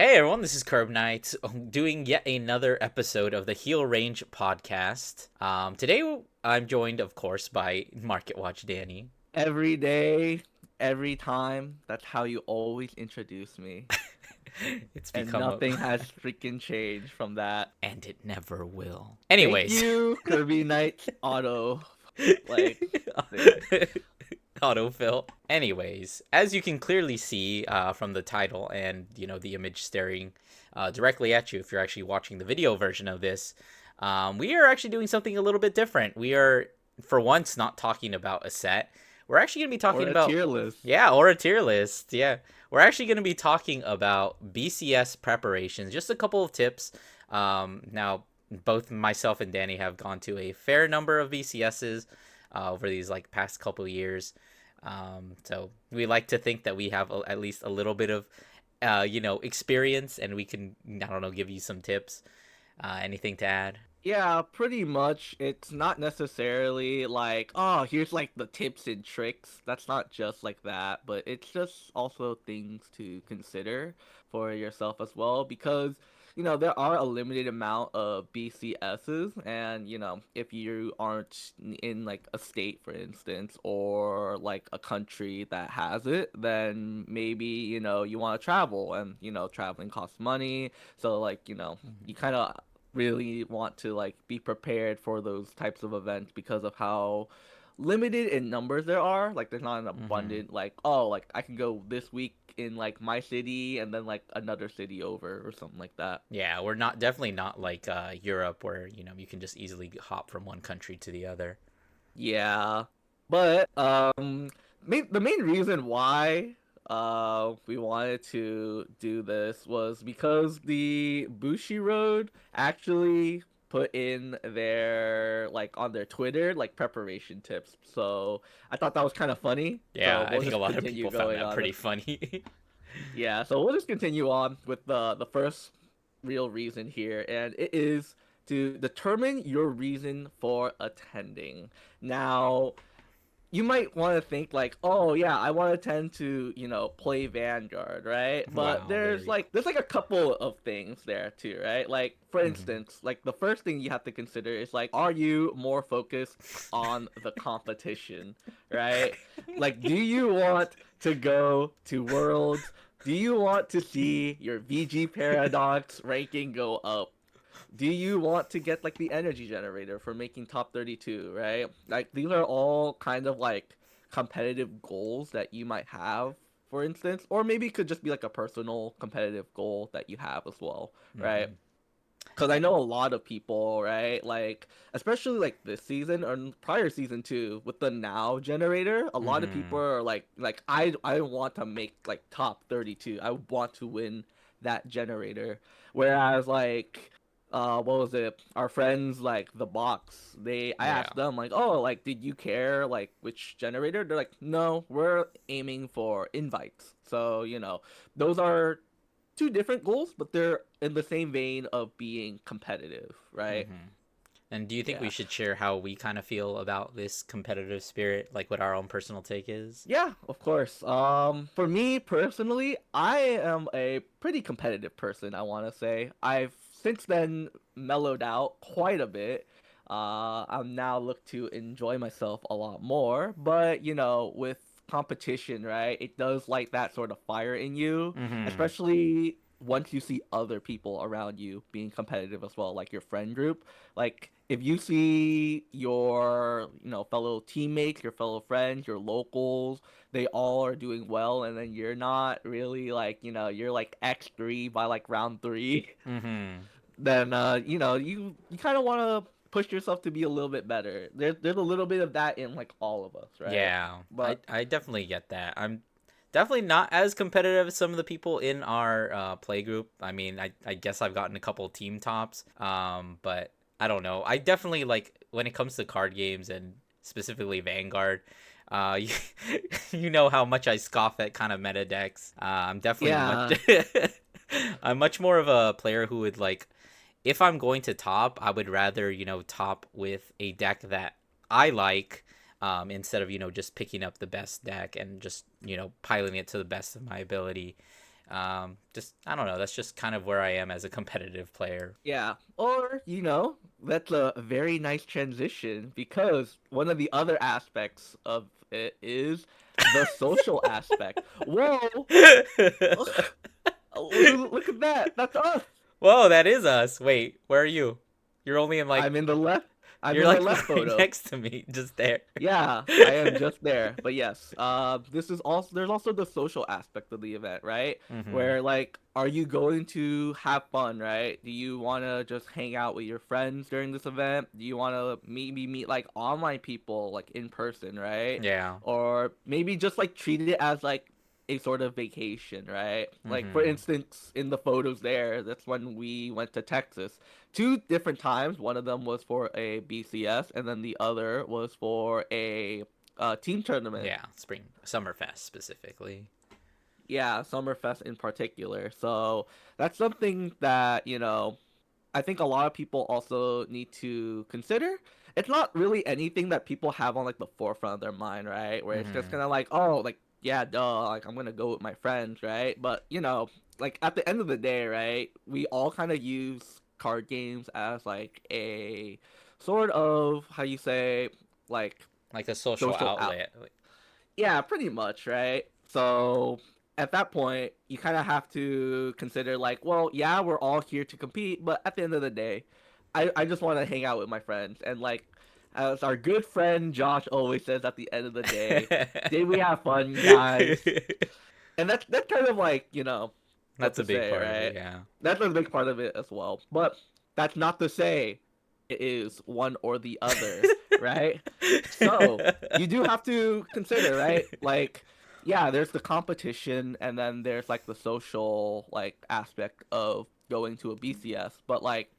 Hey everyone, this is Curb Knight doing yet another episode of the Heal Range podcast. Today I'm joined, of course, by Market Watch Danny. Every day, every time. That's how you always introduce me. It's And become a nothing has freaking changed from that. and it never will. Thank Anyways, you, Kirby Knight's auto like thing. autofill. Anyways, as you can clearly see from the title and the image staring directly at you, if you're actually watching the video version of this, we are actually doing something a little bit different. We are, for once, not talking about a set. We're actually going to be Or talking a about, tier list. yeah, or a tier list. Yeah, we're actually going to be talking about BCS preparations. Just a couple of tips. Now, both myself and Danny have gone to a fair number of BCSs over these like past couple years. So we like to think that we have at least a little bit of, experience, and we can, I don't know, give you some tips. Anything to add? Yeah, pretty much. It's not necessarily like, oh, here's like the tips and tricks. That's not just like that, but it's just also things to consider for yourself as well because, there are a limited amount of BCSs, and, if you aren't in like a state, for instance, or like a country that has it, then maybe, you want to travel, and, traveling costs money. So, like, you kind of really want to like be prepared for those types of events because of how limited in numbers there are. Like there's not an Mm-hmm. abundant like, oh, like I can go this week in like my city and then like another city over or something like that. Yeah, we're not definitely not like Europe where you can just easily hop from one country to the other. Yeah. But the main reason why we wanted to do this was because the Bushi Road actually put in their like on their Twitter like preparation tips. So I thought that was kind of funny. So Yeah, I we'll think a just lot of continue people found going that on pretty with funny. yeah, so we'll just continue on with the first real reason here, and it is to determine your reason for attending. Now, you might want to think like, oh yeah, I want to tend to, play Vanguard, right? But Wow, very cool. there's like a couple of things there too, right? Like for Mm-hmm. instance, like the first thing you have to consider is like, are you more focused on the competition, right? Like, do you want to go to Worlds? Do you want to see your VG Paradox ranking go up? Do you want to get like the energy generator for making top 32, right? Like these are all kind of like competitive goals that you might have, for instance, or maybe it could just be like a personal competitive goal that you have as well, right? Mm-hmm. Because I know a lot of people, right? Like, especially like this season or prior season too, with the now generator, a lot of Mm-hmm. people are like I want to make like top 32. I want to win that generator. Whereas like what was it? Our friends like the box, I Yeah. asked them like, "Oh, like did you care like which generator?" They're like, "No, we're aiming for invites." So, those are two different goals, but they're in the same vein of being competitive, right? Mm-hmm. And do you think we Yeah. should share how we kind of feel about this competitive spirit, like what our own personal take is? Yeah, of course. For me personally, I am a pretty competitive person, I want to say. I've since then mellowed out quite a bit. I'm now look to enjoy myself a lot more, but with competition, right? It does light that sort of fire in you, Mm-hmm. especially once you see other people around you being competitive as well, like your friend group. Like if you see your, fellow teammates, your fellow friends, your locals, they all are doing well, and then you're not really like, you're like X3 by like round three, Mm-hmm. then you kind of want to push yourself to be a little bit better. There's a little bit of that in like all of us, right? Yeah, I But I definitely get that. I'm definitely not as competitive as some of the people in our play group. I mean, I guess I've gotten a couple team tops. But I don't know. I definitely like when it comes to card games and specifically Vanguard. You, you know how much I scoff at kind of meta decks. I'm definitely much. yeah, I'm much more of a player who would like if I'm going to top, I would rather, top with a deck that I like, instead of, just picking up the best deck and just, piling it to the best of my ability. Just I don't know. That's just kind of where I am as a competitive player. Yeah. Or, that's a very nice transition because one of the other aspects of it is the social aspect. Whoa! Look at that. That's us. Whoa, that is us. Wait, where are you? You're only in like I'm in the left. I'm you're in my like left right photo. next to me, just there. Yeah, I am just there. But yes, this is also there's also the social aspect of the event, right? Mm-hmm. Where like, are you going to have fun, right? Do you want to just hang out with your friends during this event? Do you want to maybe meet like online people like in person, right? Yeah. Or maybe just like treat it as like a sort of vacation, right? Like for Mm-hmm. instance, in the photos there, that's when we went to Texas two different times. One of them was for a BCS, and then the other was for a team tournament. Yeah, spring Summerfest specifically. Yeah, Summerfest in particular. So that's something that I think a lot of people also need to consider. It's not really anything that people have on like the forefront of their mind, right? Where it's just Mm-hmm. kind of like, oh, like yeah, duh, like I'm gonna go with my friends, right? But like at the end of the day, right? We all kind of use card games as like a sort of how you say like Like a social social out. outlet. Yeah, pretty much, right? So at that point, you kind of have to consider like, well, yeah, we're all here to compete, but at the end of the day, I just want to hang out with my friends. And like, as our good friend Josh always says at the end of the day, did we have fun, guys? And that's kind of like, what That's a to big say, part of it, right? yeah. That's a big part of it as well. But that's not to say it is one or the other, right? So you do have to consider, right? Like, yeah, there's the competition, and then there's like the social like aspect of going to a BCS. But like,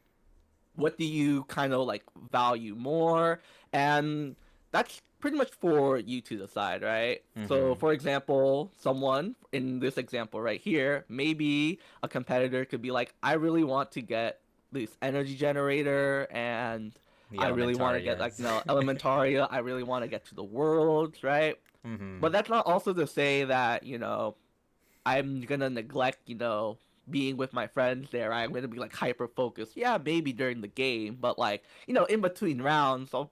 what do you kind of like value more? And that's pretty much for you to decide, right? So, Mm-hmm. for example, someone in this example right here, maybe a competitor could be like, I really want to get this energy generator, and The I really want to get like, Elementarians. Elementaria. I really want to get to the worlds, right? Mm-hmm. But that's not also to say that, I'm gonna neglect, being with my friends there. I'm gonna be like hyper focused. Yeah, maybe during the game, but like, in between rounds, so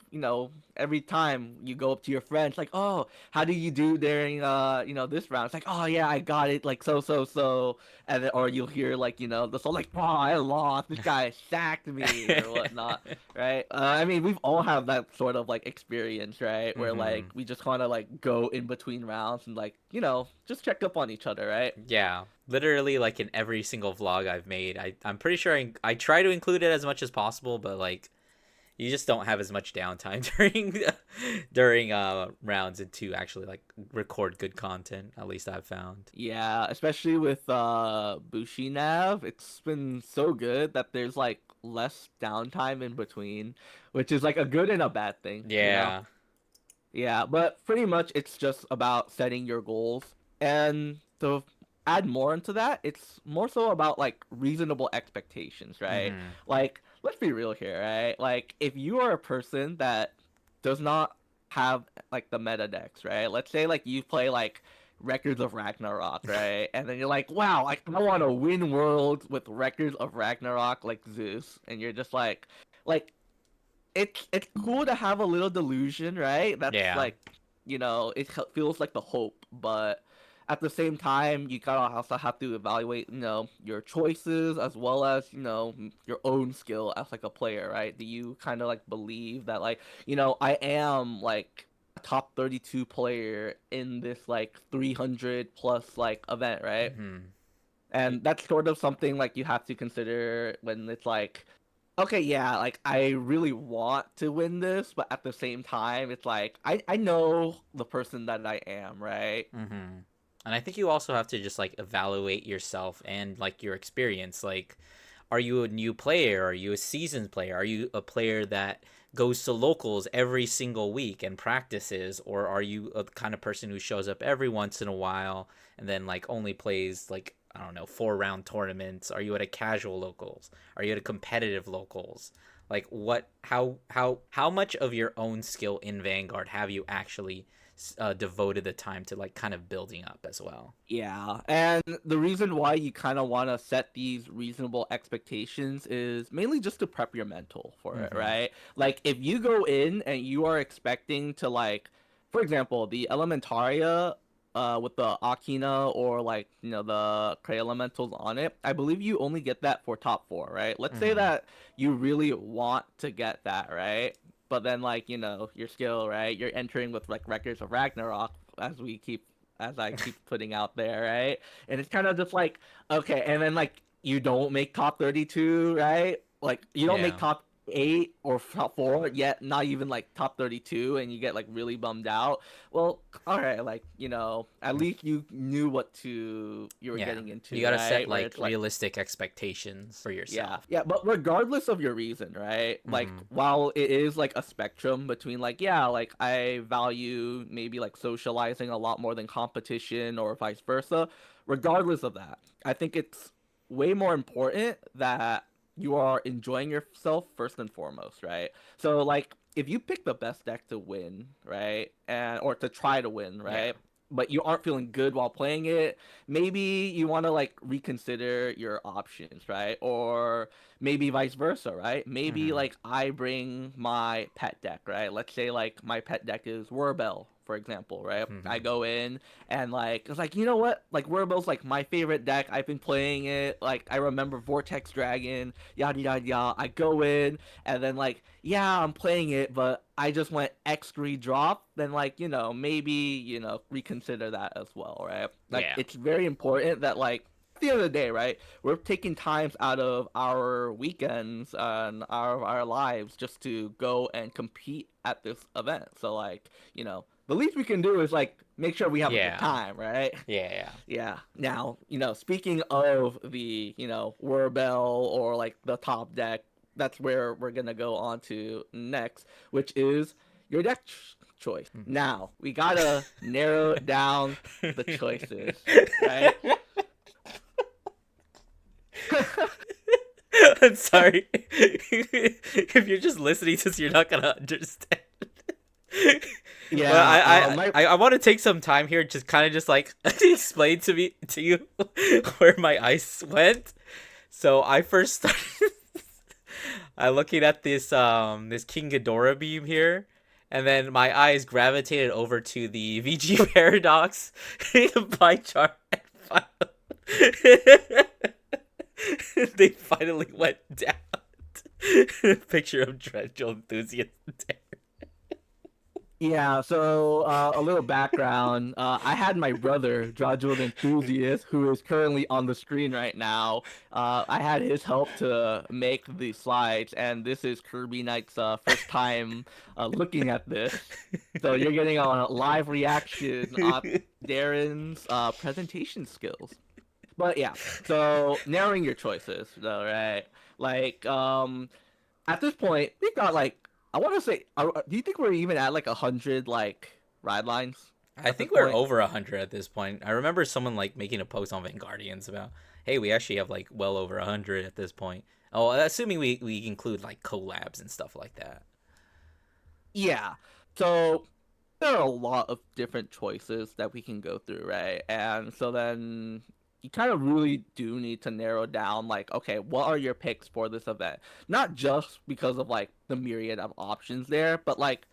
every time you go up to your friends, like, oh, how do you do during this round? It's like, oh yeah, I got it, like so, and then, or you'll hear like the soul like, oh, I lost. This guy sacked me or whatnot, right? I mean, we've all had that sort of like experience, right? Where Mm-hmm. like we just kind of like go in between rounds and like just check up on each other, right? Yeah, literally, like in every single vlog I've made, I'm pretty sure I try to include it as much as possible, but like you just don't have as much downtime during rounds and to actually like record good content. At least I've found. Yeah, especially with Bushi Nav, it's been so good that there's like less downtime in between, which is like a good and a bad thing. Yeah. Yeah, but pretty much it's just about setting your goals. And to add more into that, it's more so about like reasonable expectations, right? Mm-hmm. Like, let's be real here, right? Like, if you are a person that does not have like the meta decks, right? Let's say like you play like Records of Ragnarok, right? And then you're like, wow, like I want to win worlds with Records of Ragnarok like Zeus. And you're just like it's cool to have a little delusion, right? That's Yeah. like, it feels like the hope, but at the same time, you gotta also have to evaluate, your choices as well as, your own skill as like a player, right? Do you kind of like believe that like, I am like a top 32 player in this like 300 plus like event, right? Mm-hmm. And that's sort of something like you have to consider when it's like, okay, yeah, like I really want to win this, but at the same time, it's like I know the person that I am, right? Mm-hmm. And I think you also have to just like evaluate yourself and like your experience. Like, are you a new player? Are you a seasoned player? Are you a player that goes to locals every single week and practices? Or are you a kind of person who shows up every once in a while and then like only plays like, I don't know, 4 round tournaments? Are you at a casual locals? Are you at a competitive locals? Like what how much of your own skill in Vanguard have you actually devoted the time to like kind of building up as well. Yeah, and the reason why you kind of want to set these reasonable expectations is mainly just to prep your mental for it, Mm-hmm. right? Like if you go in and you are expecting to like, for example, the Elementaria with the Akina or like, the Cray Elementals on it, I believe you only get that for top 4, right? Let's say Mm-hmm. that you really want to get that, right? But then like, your skill, right? You're entering with like Records of Ragnarok as I keep putting out there, right? And it's kind of just like, okay, and then like you don't make top 32, right? Like you don't make Yeah. top 8 or top 4 yet, not even like top 32, and you get like really bummed out. Well, all right, like, at least you knew you were Yeah. getting You into, gotta set right? Where like it's like, realistic expectations for yeah, yourself. yeah, but regardless of your reason, right? Like, Mm-hmm. while it is like a spectrum between like, yeah, like I value maybe like socializing a lot more than competition or vice versa, regardless of that, I think it's way more important that you are enjoying yourself first and foremost, right? So, like, if you pick the best deck to win, right? Or to try to win, Yeah. right? But you aren't feeling good while playing it, maybe you want to like reconsider your options, right? Or maybe vice versa, right? Maybe Mm-hmm. like I bring my pet deck, right? Let's say like my pet deck is Wurbel, for example, right? I Mm-hmm. go in and like it's like, you know what? Like Wurbel's like my favorite deck. I've been playing it. Like I remember Vortex Dragon, yada yada yada. I go in and then like, yeah, I'm playing it, but I just went X3 drop, then like, maybe, reconsider that as well, right? Like Yeah. it's very important that like at the end of the day, right, we're taking times out of our weekends and our lives just to go and compete at this event. So like, the least we can do is like make sure we have a good Yeah. time, right? Yeah. Yeah. Now, speaking of the, Wurbel or like the top deck, that's where we're gonna go on to next, which is your deck choice. Now, we gotta narrow down the choices, right? I'm sorry. If you're just listening to this, you're not gonna understand. But Yeah, my I want to take some time here, just kind of just like explain to you where my ice went. So I first started I looking at this King Ghidorah beam here, and then my eyes gravitated over to the VG paradox pie chart. And they finally went down. Picture of Dreadful Enthusiast. Yeah, so a little background. I had my brother, Drajold Enthusiast, who is currently on the screen right now. I had his help to make the slides, and this is Kirby Knight's first time looking at this. So you're getting a live reaction on Darren's presentation skills. But yeah, so narrowing your choices, though, right? Like, at this point, we've got like I want to say, do you think we're even at like 100 like ride lines I at this think we're point? over 100 at this point. I remember someone like making a post on Vanguardians about, hey, we actually have like well over 100 at this point. Oh, assuming we include like collabs and stuff like that. Yeah. So there are a lot of different choices that we can go through, right? And so then you kind of really do need to narrow down like, okay, what are your picks for this event? Not just because of like the myriad of options there, but like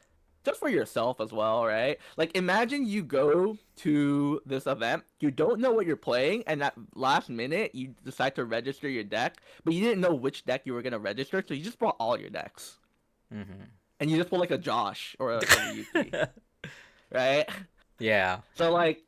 just for yourself as well, right? Like imagine you go to this event, you don't know what you're playing, and at last minute you decide to register your deck, but you didn't know which deck you were gonna register, so you just brought all your decks. Mm-hmm. And you just pull like a Josh or a Ryuki, right? Yeah. So like,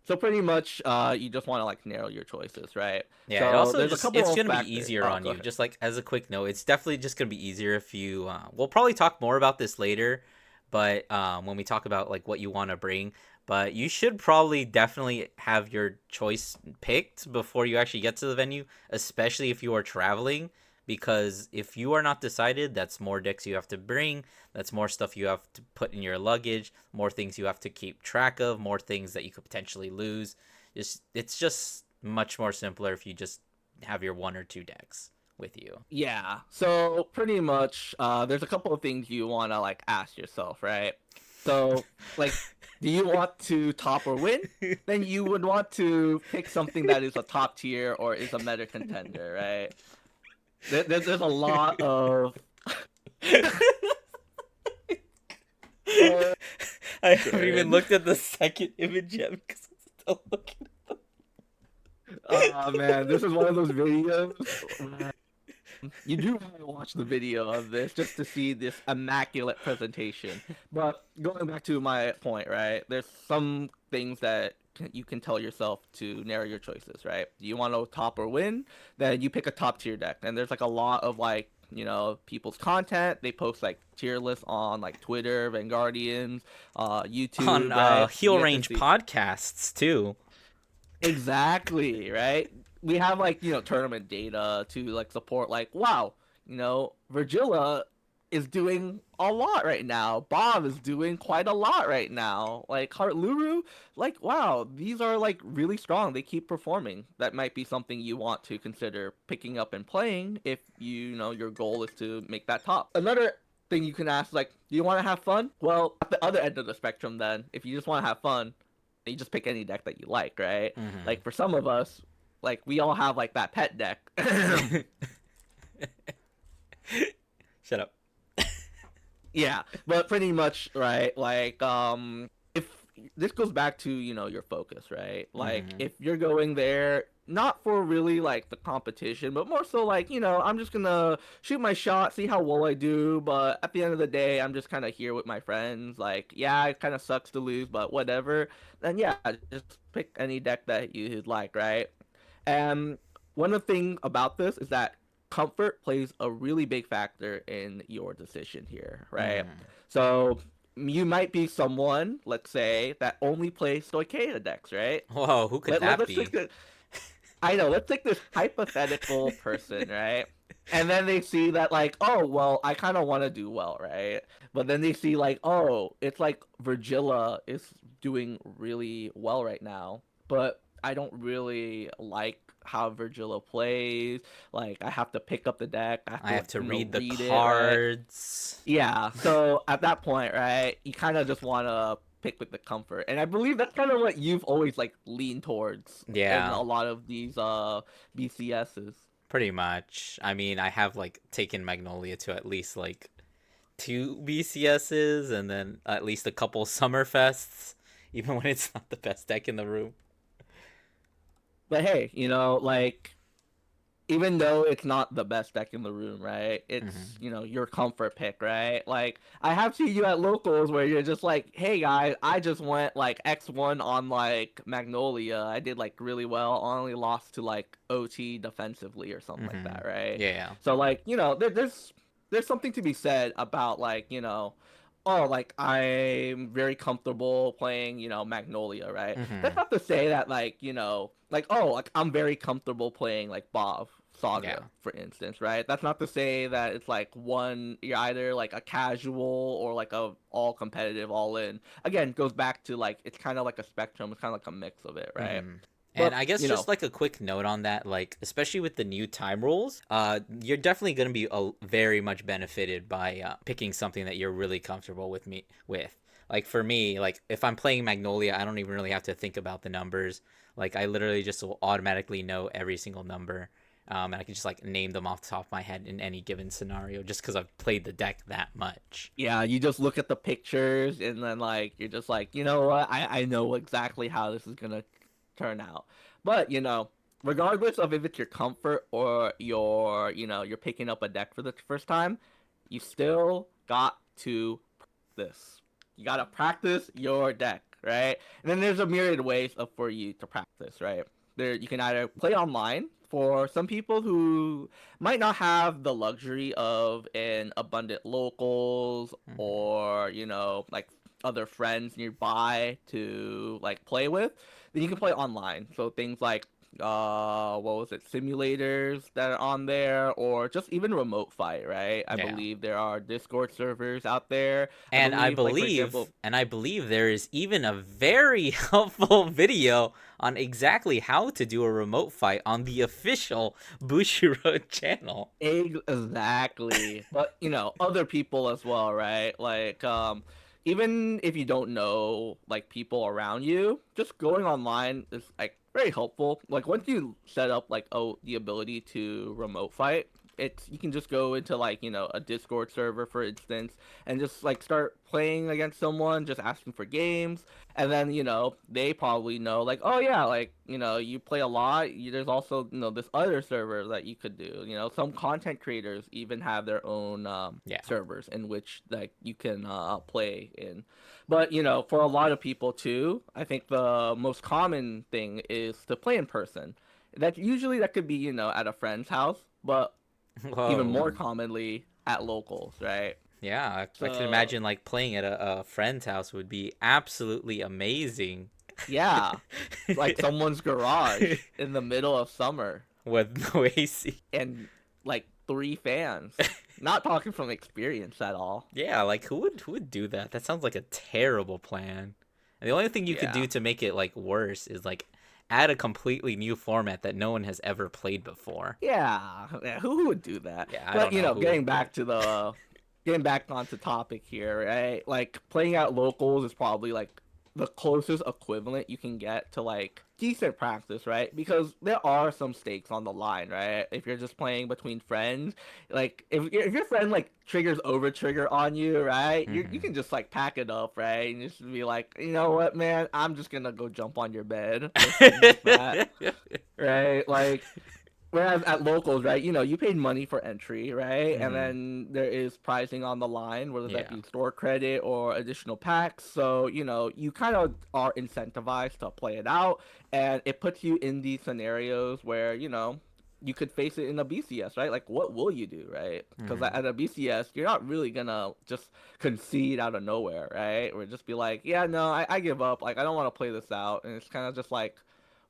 so pretty much, you just want to like narrow your choices, right? Yeah, it So also there's a just it's couple of gonna be factors. easier Oh, on go you. ahead. Just like as a quick note, it's definitely just gonna be easier if you. We'll probably talk more about this later, but when we talk about like what you want to bring, but you should probably definitely have your choice picked before you actually get to the venue, especially if you are traveling. Because if you are not decided, that's more decks you have to bring. That's more stuff you have to put in your luggage. More things you have to keep track of. More things that you could potentially lose. It's just much more simpler if you just have your one or two decks with you. Yeah. So pretty much, there's a couple of things you want to like ask yourself, right? So, like, do you want to top or win? Then you would want to pick something that is a top tier or is a meta contender, right? There's a lot of uh, I haven't even Darren. looked at the second image yet because I'm still looking. Oh man, this is one of those videos. You do want to watch the video of this just to see this immaculate presentation. But going back to my point, right? There's some things that you can tell yourself to narrow your choices, right? Do you want to top or win? Then you pick a top tier deck. And there's like a lot of like, people's content. They post like tier lists on like Twitter, Vanguardians, On YouTube, right? Heal You get to Range see podcasts too. exactly, right? We have like, tournament data to like support like, wow, Virgila is doing a lot right now. Bob is doing quite a lot right now. Like Heart Luru, like wow, these are like really strong. They keep performing. That might be something you want to consider picking up and playing if your goal is to make that top. Another thing you can ask like, do you want to have fun? Well, at the other end of the spectrum then, if you just want to have fun, you just pick any deck that you like, right? Hmm. Like for some of us, like we all have like that pet deck. Shut up. Yeah, but pretty much, right? Like if this goes back to, your focus, right? Like Hmm. if you're going there not for really like the competition, but more so like, I'm just gonna shoot my shot, see how well I do, but at the end of the day, I'm just kind of here with my friends. Like, yeah, it kind of sucks to lose, but whatever. Then yeah, just pick any deck that you'd like, right? And one of the things about this is that comfort plays a really big factor in your decision here, right? Hmm. So you might be someone, let's say, that only plays Stoicata decks, right? Whoa, who could that Let's take be? the I know, let's take this hypothetical person, right? And then they see that like, oh well, I kind of want to do well, right? But then they see like, oh, it's like Virgila is doing really well right now, but I don't really like how Virgila plays. Like, I have to pick up the deck, I have I to have to read the read it, right? cards. Yeah. So at that point, right, you kind of just want to pick with the comfort, and I believe that's kind of what you've always like leaned towards in Yeah, a lot of these BCSs. pretty much. I mean, I have like taken Magnolia to at least like two BCSs and then at least a couple Summerfests, even when it's not the best deck in the room. But hey, like even though it's not the best deck in the room, right? It's, Hmm. your comfort pick, right? Like I have seen you at locals where you're just like, "Hey guys, I just went like X1 on like Magnolia. I did like really well. I only lost to like OT defensively or something like Hmm. that, right?" Yeah. So like, there's something to be said about like, oh, like I'm very comfortable playing, Magnolia, right? That's Hmm. not to say that like, like oh, like I'm very comfortable playing like Bob Yeah. Saga, for instance, right? That's not to say that it's like one you're either like a casual or like a all competitive, all in. Again, goes back to like it's kind of like a spectrum, it's kind of like a mix of it, right? Hmm. And But I guess just like a quick note on that, like especially with the new time rules, you're definitely going to be very much benefited by picking something that you're really comfortable with me with. Like for me, like if I'm playing Magnolia, I don't even really have to think about the numbers. Like I literally just will automatically know every single number, and I can just like name them off the top of my head in any given scenario, just because I've played the deck that much. yeah, you just look at the pictures and then like you're just like, you know what? I know exactly how this is gonna turn out. But regardless of if it's your comfort or you're picking up a deck for the first time, you still got to practice. You gotta practice your deck, right? And then there's a myriad ways for you to practice, right? There you can either play online for some people who might not have the luxury of an abundant locals Hmm. or like other friends nearby to like play with, then you can play online. So things like what was it, simulators that are on there, or just even remote fight, right? I Yeah. believe there are Discord servers out there. I And I believe, like for believe, example, and I believe there is even a very helpful video on exactly how to do a remote fight on the official Bushiroad channel. exactly, but other people as well, right? Like even if you don't know like people around you, just going online is like very helpful. Like once you set up like the ability to remote fight, it's you can just go into like, a Discord server for instance and just like start playing against someone, just asking for games, and then they probably know like, oh yeah, like you play a lot. There's also this other server that you could do. Some content creators even have their own Yeah. servers in which like you can play in. But for a lot of people too, I think the most common thing is to play in person. That could be at a friend's house, but even Whoa. more commonly at locals, right? Yeah, I could So imagine like playing at a friend's house would be absolutely amazing. yeah, like someone's garage in the middle of summer With no AC. and like three fans. Not talking from experience at all. Yeah, like who would do that? That sounds like a terrible plan. And the only thing you could Yeah. do to make it like worse is like add a completely new format that no one has ever played before. Yeah, yeah, who would do that? Yeah, I But don't know who would do it. getting back onto topic here, right? Like playing at locals is probably like the closest equivalent you can get to like decent practice, right? Because there are some stakes on the line, right? If you're just playing between friends, like if your friend like triggers over trigger on you, right? You Hmm. can just like pack it up, right? And just be like, you know what, man, I'm just gonna go jump on your bed or something like that, right? Like whereas at locals, right, you paid money for entry, right? And Hmm. then there is pricing on the line, whether that Yeah. be store credit or additional packs. So, you kind of are incentivized to play it out. And it puts you in these scenarios where, you could face it in a BCS, right? Like, what will you do, right? Because Hmm. at a BCS, you're not really gonna just concede out of nowhere, right? Or just be like, yeah, no, I give up. Like, I don't want to play this out. And it's kind of just like,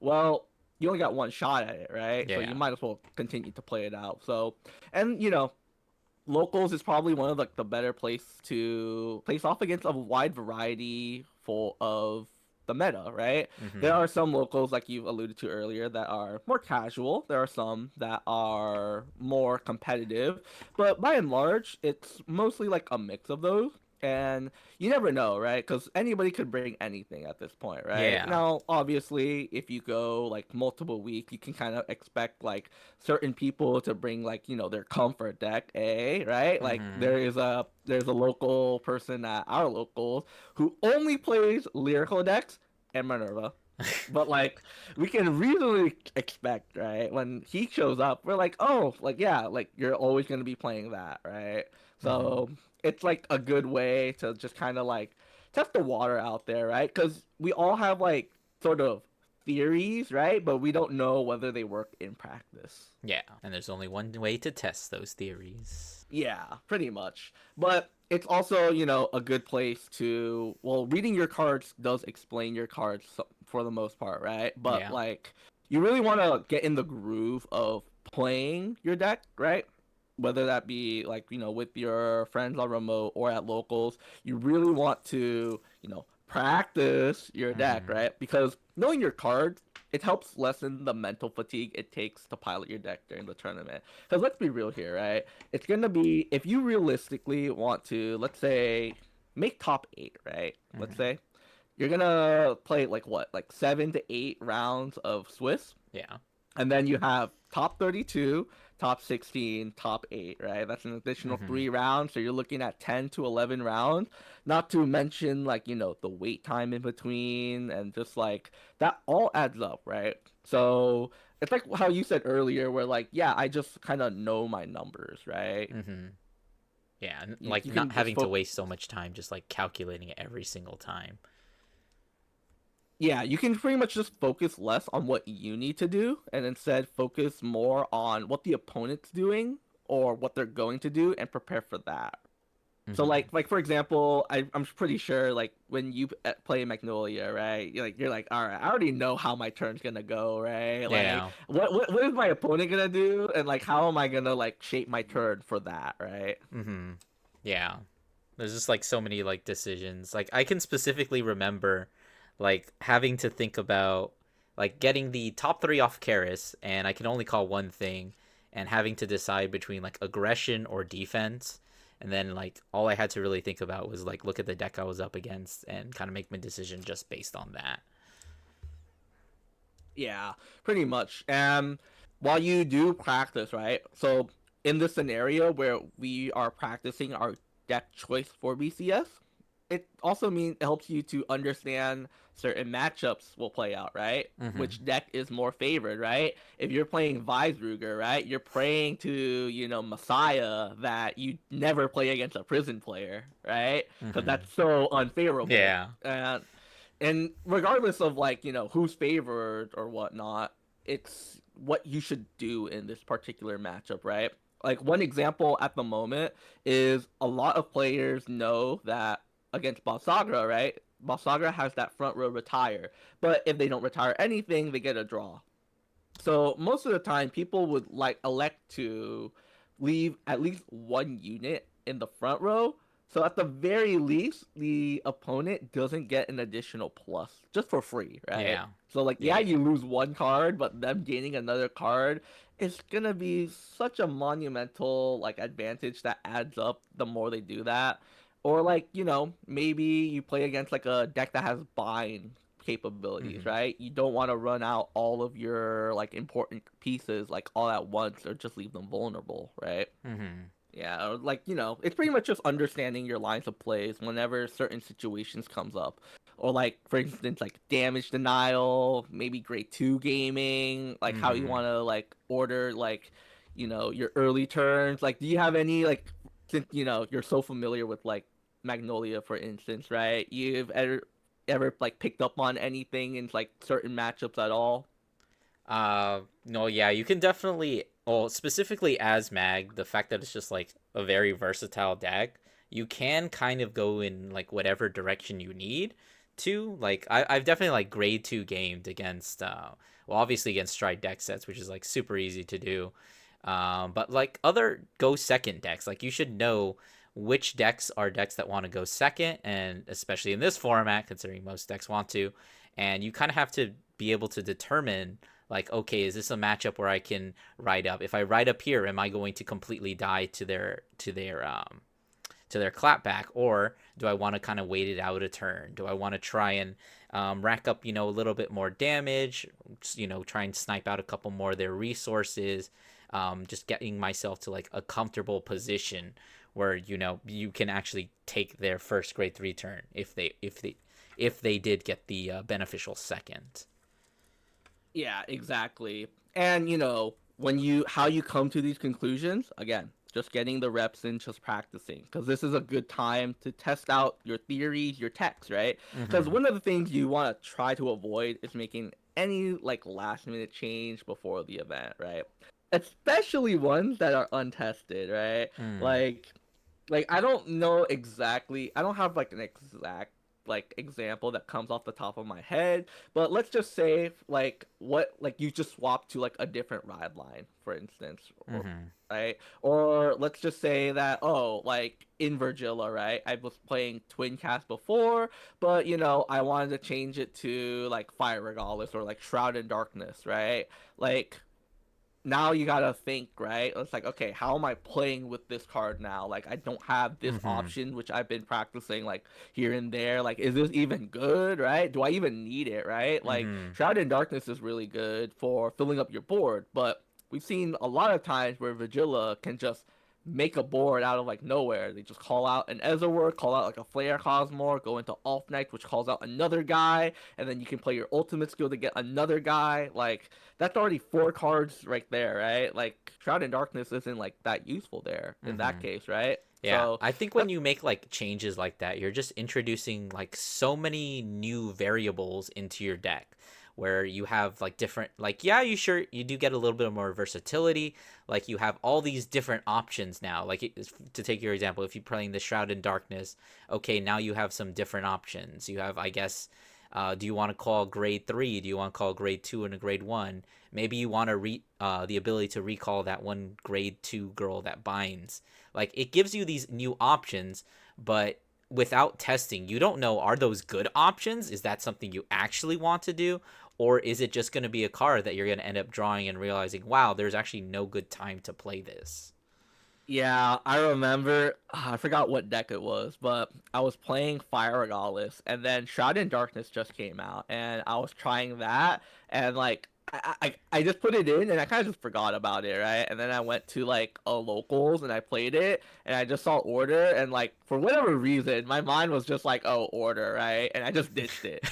well, you only got one shot at it, right? So you Yeah. might as well continue to play it out. So, and locals is probably one of like the better place to place off against a wide variety full of the meta, right? There Hmm. are some locals like you alluded to earlier that are more casual. There are some that are more competitive, but by and large, it's mostly like a mix of those. And you never know, right? Because anybody could bring anything at this point, right? Yeah. Now, obviously, if you go like multiple weeks, you can kind of expect like certain people to bring like their comfort deck, right? Like Hmm. there's a local person at our locals who only plays lyrical decks and Minerva. But like we can reasonably expect, right? When he shows up, we're like, oh, like yeah, like you're always gonna be playing that, right? Hmm. So it's like a good way to just kind of like test the water out there, right? Because we all have like sort of theories, right? But we don't know whether they work in practice. Yeah. And there's only one way to test those theories. Yeah, pretty much. But it's also, a good place to, well, reading your cards does explain your cards for the most part, right? But Yeah. like, you really want to get in the groove of playing your deck, right? Whether that be like, with your friends on remote or at locals, you really want to, practice your deck, Hmm. right? Because knowing your cards, it helps lessen the mental fatigue it takes to pilot your deck during the tournament. Because let's be real here, right? It's gonna be if you realistically want to, let's say, make top eight, right? Let's Hmm. say you're gonna play like what, like 7 to 8 rounds of Swiss, Yeah. and then you have top 32, top 16, top 8, right? That's an additional Hmm. 3 rounds. So you're looking at 10 to 11 rounds. Not to mention, like, the wait time in between and just like that all adds up, right? So it's like how you said earlier, where like, yeah, I just kind of know my numbers, right? Hmm. Yeah, and You like can not just having to focus. waste so much time just like calculating it every single time. Yeah, you can pretty much just focus less on what you need to do and instead focus more on what the opponent's doing or what they're going to do and prepare for that. So Hmm. like for example, I'm pretty sure like when you play Magnolia, right? You're like, all right, I already know how my turn's gonna go, right? Like Yeah. what is my opponent gonna do, and like how am I gonna like shape my turn for that, right? Hmm. Yeah. There's just like so many like decisions. Like I can specifically remember like having to think about like getting the top three off Karis, and I can only call one thing, and having to decide between like aggression or defense. And then like all I had to really think about was like look at the deck I was up against and kind of make my decision just based on that. Yeah, pretty much. And while you do practice, right? So in this scenario where we are practicing our deck choice for BCS, it also means it helps you to understand certain matchups will play out, right? Mm-hmm. Which deck is more favored, right? If you're playing Weisruger, right, you're praying to, Messiah that you never play against a prison player, right? Because Mm-hmm. that's so unfavorable. Yeah. And regardless of like who's favored or whatnot, it's what you should do in this particular matchup, right? Like one example at the moment is a lot of players know that against Balsagra, right? Balsagra has that front row retire, but if they don't retire anything, they get a draw. So most of the time, people would like elect to leave at least one unit in the front row. So at the very least, the opponent doesn't get an additional plus just for free, right? Yeah. So like, Yeah. yeah, Yeah. you lose one card, but them gaining another card is gonna be such a monumental like advantage that adds up the more they do that. Or like, maybe you play against like a deck that has bind capabilities, Mm-hmm. right? You don't want to run out all of your like important pieces like all at once or just leave them vulnerable, right? Mm-hmm. Yeah, or like, it's pretty much just understanding your lines of plays whenever certain situations comes up. Or like for instance like damage denial, maybe grade 2 gaming, like how you Mm-hmm. want to like order like your early turns. Like do you have any like since you're so familiar with like Magnolia for instance, right? You've ever like picked up on anything in like certain matchups at all? No, yeah, you can definitely, well, specifically as Mag, the fact that it's just like a very versatile deck, you can kind of go in like whatever direction you need to. Like, I've definitely like grade two gamed against, well, obviously against Stride deck sets, which is like super easy to do. But like other go second decks, like you should know which decks are decks that want to go second, and especially in this format, considering most decks want to, and you kind of have to be able to determine like, okay, is this a matchup where I can ride up? If I ride up here, am I going to completely die to their clapback, or do I want to kind of wait it out a turn? Do I want to try and rack up, a little bit more damage? Try and snipe out a couple more of their resources. Just getting myself to like a comfortable position where you can actually take their first grade 3 turn if they did get the beneficial second. Yeah, exactly. And when you how you come to these conclusions, again, just getting the reps in, just practicing, because this is a good time to test out your theories, your techs, right? Because Mm-hmm. one of the things you want to try to avoid is making any like last minute change before the event, right? Especially ones that are untested, right? Mm. Like I don't know exactly. I don't have like an exact like example that comes off the top of my head, but let's just say like what like you just swap to like a different ride line, for instance, or Mm-hmm. right? Or let's just say that like in Virgilla, right? I was playing Twin Cast before, but I wanted to change it to like Fire Regalis or like Shroud in Darkness, right? Like now you gotta think, right? It's like, okay, how am I playing with this card now? Like, I don't have this Mm-hmm. option, which I've been practicing, like, here and there. Like, is this even good, right? Do I even need it, right? Like, Mm-hmm. Shroud in Darkness is really good for filling up your board, but we've seen a lot of times where Vigilla can just make a board out of, like, nowhere. They just call out an Ezreworld, call out, like, a Flare Cosmore, go into Off Night, which calls out another guy, and then you can play your ultimate skill to get another guy. Like, that's already four cards right there, right? Like Shroud in Darkness isn't like that useful there in that Mm-hmm. case, right? Yeah, So I think when that's you make like changes like that, you're just introducing like so many new variables into your deck where you have like different like yeah, you do get a little bit more versatility, like you have all these different options now. Like to take your example, if you're playing the Shroud in Darkness, okay, now you have some different options. You have I guess do you want to call grade 3? Do you want to call grade 2 and a grade 1? Maybe you want to the ability to recall that one grade 2 girl that binds. Like it gives you these new options, but without testing, you don't know, are those good options? Is that something you actually want to do? Or is it just going to be a card that you're going to end up drawing and realizing, wow, there's actually no good time to play this? Yeah, I remember. I forgot what deck it was, but I was playing Fire Regardless, and then Shroud in Darkness just came out, and I was trying that, and like I just put it in, and I kind of just forgot about it, right? And then I went to like a locals, and I played it, and I just saw Order, and like for whatever reason, my mind was just like, oh, Order, right? And I just ditched it.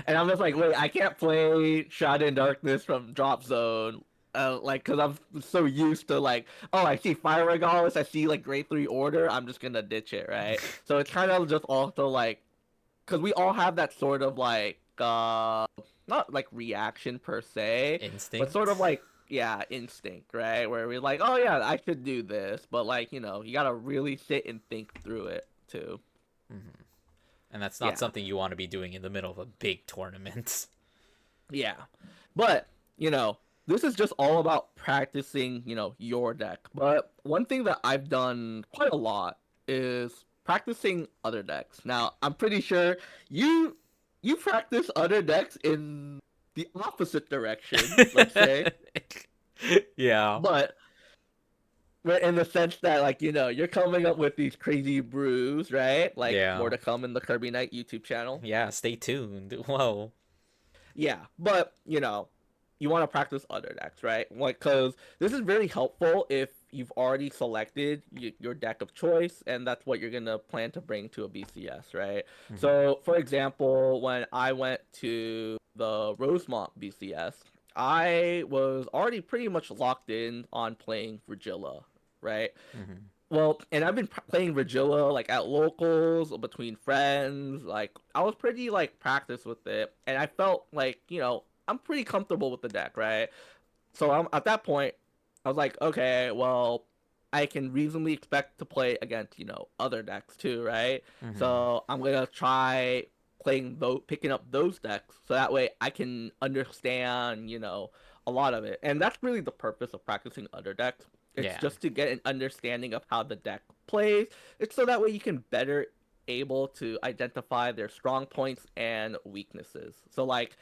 And I'm just like, wait, I can't play Shroud in Darkness from Drop Zone. Like, cause I'm so used to like, oh, I see Fire Regardless, I see like Grade 3 Order, I'm just gonna ditch it, right? So it's kind of just also like, cause we all have that sort of like, not like reaction per se, but sort of Instinct. like, yeah, instinct, right? Where we're like, oh yeah, I should do this, but like, you gotta really sit and think through it too. Hmm. And that's not Yeah. something you want to be doing in the middle of a big tournament. Yeah. But, this is just all about practicing, your deck. But one thing that I've done quite a lot is practicing other decks. Now, I'm pretty sure you you practice other decks in the opposite direction, let's say. Yeah. But in the sense that like, you're coming up with these crazy brews, right? Like more Yeah. to come in the Kirby Knight YouTube channel. Yeah, stay tuned. Whoa. Yeah, but you want to practice other decks, right? Like, because this is very helpful if you've already selected your deck of choice, and that's what you're gonna plan to bring to a BCS, right? Hmm. So, for example, when I went to the Rosemont BCS, I was already pretty much locked in on playing Regilla, right? Hmm. Well, and I've been playing Regilla like at locals between friends. Like I was pretty like practiced with it, and I felt like I'm pretty comfortable with the deck, right? So I'm at that point, I was like, okay, well, I can reasonably expect to play against other decks too, right? Hmm. So I'm gonna try picking up those decks, so that way I can understand a lot of it, and that's really the purpose of practicing other decks. It's Yeah. just to get an understanding of how the deck plays. It's so that way you can better able to identify their strong points and weaknesses. So like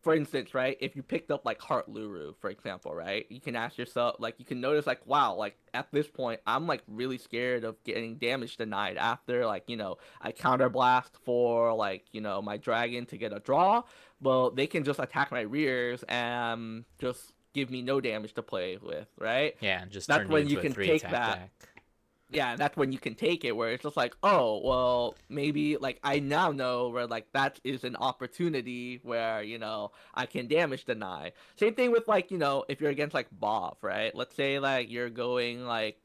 for instance, right, if you picked up like Heart Luru, for example, right, you can ask yourself, like, you can notice, like, wow, like, at this point, I'm like really scared of getting damage denied after, like, I counterblast for, like, my dragon to get a draw. Well, they can just attack my rears and just give me no damage to play with, right? Yeah, and just That's turn you when you into a can three take attack that. deck. Yeah, that's when you can take it where it's just like, oh, well, maybe like I now know where like that is an opportunity where, I can damage deny. Same thing with like, if you're against like Bob, right? Let's say like you're going like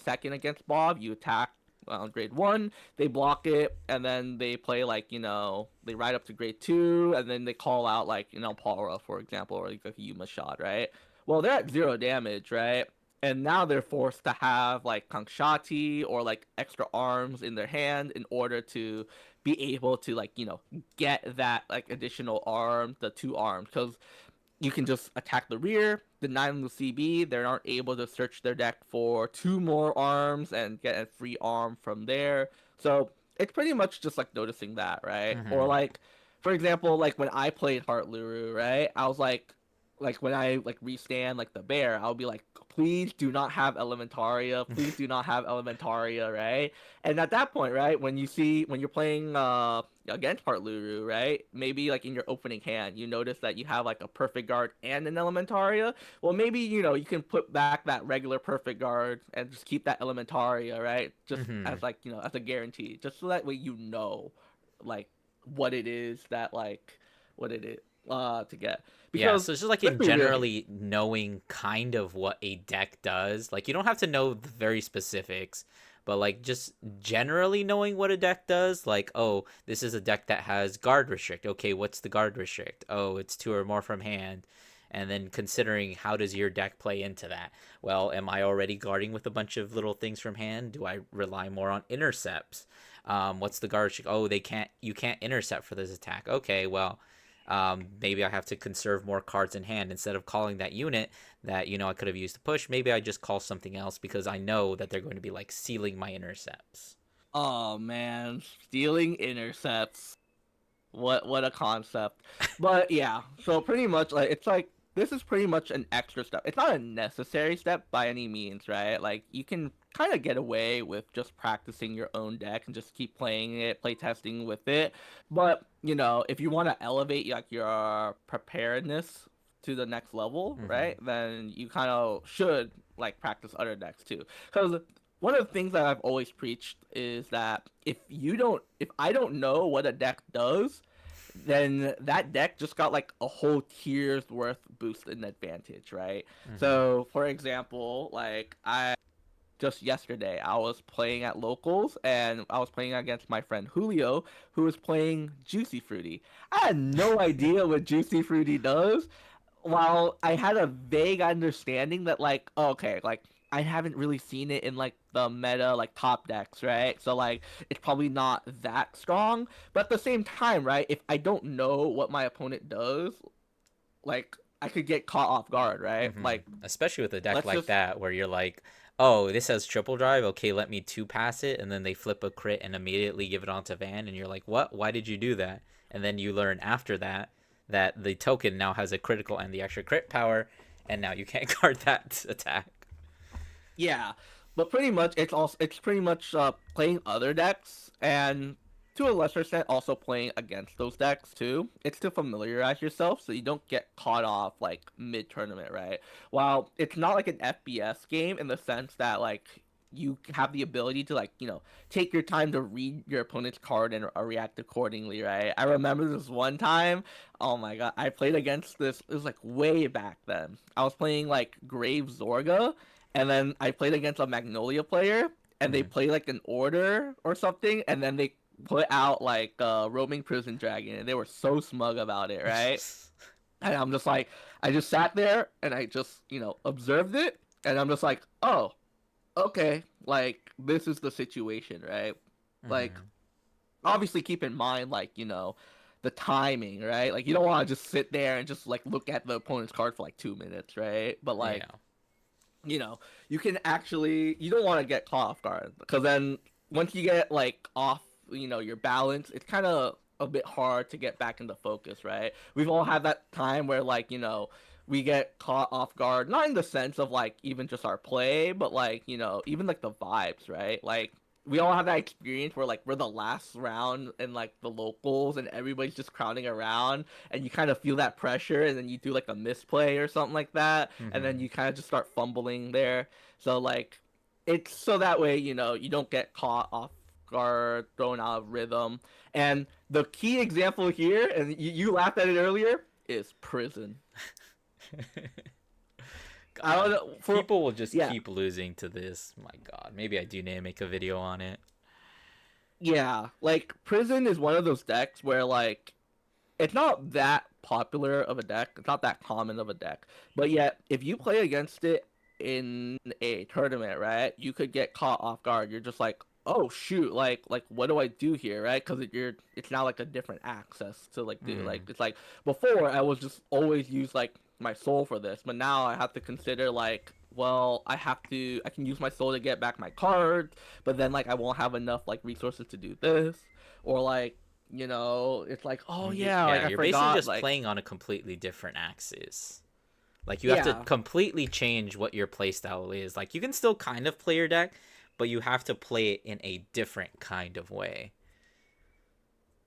second against Bob, you attack on grade one, they block it, and then they play like, they ride up to grade two, and then they call out like, Paula, for example, or like a Yuma shot, right? Well, they're at zero damage, right? And now they're forced to have like Kangshati or like extra arms in their hand in order to be able to like get that like additional arm, the two arms, because you can just attack the rear, deny them the CB. They aren't able to search their deck for two more arms and get a free arm from there. So it's pretty much just like noticing that, right? Or Hmm. like, for example, like when I played Heart Luru, right? I was like when I like restand like the bear, I'll be like, please do not have Elementaria, please do not have Elementaria, right? And at that point, right, when you're playing against Heart Luru, right, maybe like in your opening hand, you notice that you have like a perfect guard and an Elementaria. Well, maybe you can put back that regular perfect guard and just keep that Elementaria, right? Just Hmm. as like as a guarantee, just so that way like what it is that like what it is to get Yeah, because so it's just like let's in be real here. generally knowing kind of what a deck does. Like you don't have to know the very specifics, but like just generally knowing what a deck does. Like, oh, this is a deck that has guard restrict. Okay, what's the guard restrict? Oh, it's two or more from hand. And then considering how does your deck play into that? Well, am I already guarding with a bunch of little things from hand? Do I rely more on intercepts? What's the guard restrict? Oh, you can't intercept for this attack. Okay, well, maybe I have to conserve more cards in hand instead of calling that unit that I could have used to push. Maybe I just call something else because I know that they're going to be like sealing my intercepts. Oh man, stealing intercepts. What a concept. But yeah, so pretty much like it's like this is pretty much an extra step. It's not a necessary step by any means, right? Like you can kind of get away with just practicing your own deck and just keep playing it, play testing with it. But, if you want to elevate like your preparedness to the next level, Mm-hmm. right? Then you kind of should like practice other decks too. Cuz one of the things that I've always preached is that if I don't know what a deck does, then that deck just got like a whole tier's worth boost in advantage, right? Mm-hmm. So, for example, like I just yesterday I was playing at locals and I was playing against my friend Julio, who was playing Juicy Fruity. I had no idea what Juicy Fruity does, while I had a vague understanding that like, oh, okay, like I haven't really seen it in like the meta like top decks, right? So like it's probably not that strong, but at the same time, right? If I don't know what my opponent does, like I could get caught off guard, right? Mm-hmm. Like Especially with a deck let's like just that where you're like, oh, this has triple drive. Okay, let me two pass it, and then they flip a crit and immediately give it onto Van, and you're like, what? Why did you do that? And then you learn after that that the token now has a critical and the extra crit power, and now you can't guard that attack. yeah, but pretty much it's pretty much playing other decks and to a lesser extent also playing against those decks too. It's to familiarize yourself so you don't get caught off like mid tournament, right? While it's not like an FPS game in the sense that like you have the ability to like take your time to read your opponent's card and react accordingly, right? I remember this one time, oh my god, I played against this, it was like way back then. I was playing like Grave Zorga, and then I played against a Magnolia player, and they Mm-hmm. played like an order or something, and then they put out like roaming prison dragon, and they were so smug about it, right? And I'm just like, I just sat there and I just observed it, and I'm just like, oh, okay, like this is the situation, right? Like Mm-hmm. obviously keep in mind like the timing, right? Like you don't want to just sit there and just like look at the opponent's card for like 2 minutes, right? But like Yeah. you can actually you don't want to get caught off guard because then once you get like off your balance, it's kind of a bit hard to get back into focus, right? We've all had that time where like we get caught off guard, not in the sense of like even just our play, but like even like the vibes, right? Like we all have that experience where like we're the last round in like the locals and everybody's just crowding around and you kind of feel that pressure and then you do like a misplay or something like that and then Mm-hmm. you kind of just start fumbling there. So like it's so that way you don't get caught off guard, thrown out of rhythm. And the key example here, and you laughed at it earlier, is prison. I don't God, know for people will just yeah, keep losing to this. My God, maybe I do need to make a video on it. yeah, like prison is one of those decks where like it's not that popular of a deck. It's not that common of a deck. But yet, if you play against it in a tournament, right, you could get caught off guard. You're just like, oh shoot, like what do I do here, right? Because it's now like a different access to like do like Mm-hmm. it's like before I was just always use like my soul for this, but now I have to consider like. Well, I can use my soul to get back my cards, but then like I won't have enough like resources to do this, or like it's like, oh yeah, like Yeah, I you're basically forgot, just like playing on a completely different axis. Like you have to yeah, completely change what your playstyle is. Like you can still kind of play your deck, but you have to play it in a different kind of way.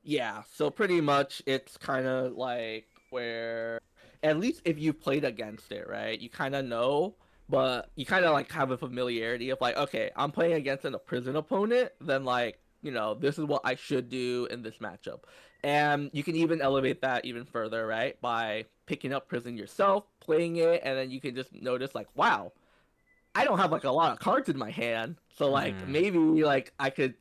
yeah. So pretty much, it's kind of like where, at least if you played against it, right, you kind of know, but you kind of like have a familiarity of like, okay, I'm playing against a prison opponent, then like this is what I should do in this matchup, and you can even elevate that even further, right, by picking up prison yourself, playing it, and then you can just notice like, wow, I don't have like a lot of cards in my hand, so like Mm-hmm. maybe like I could,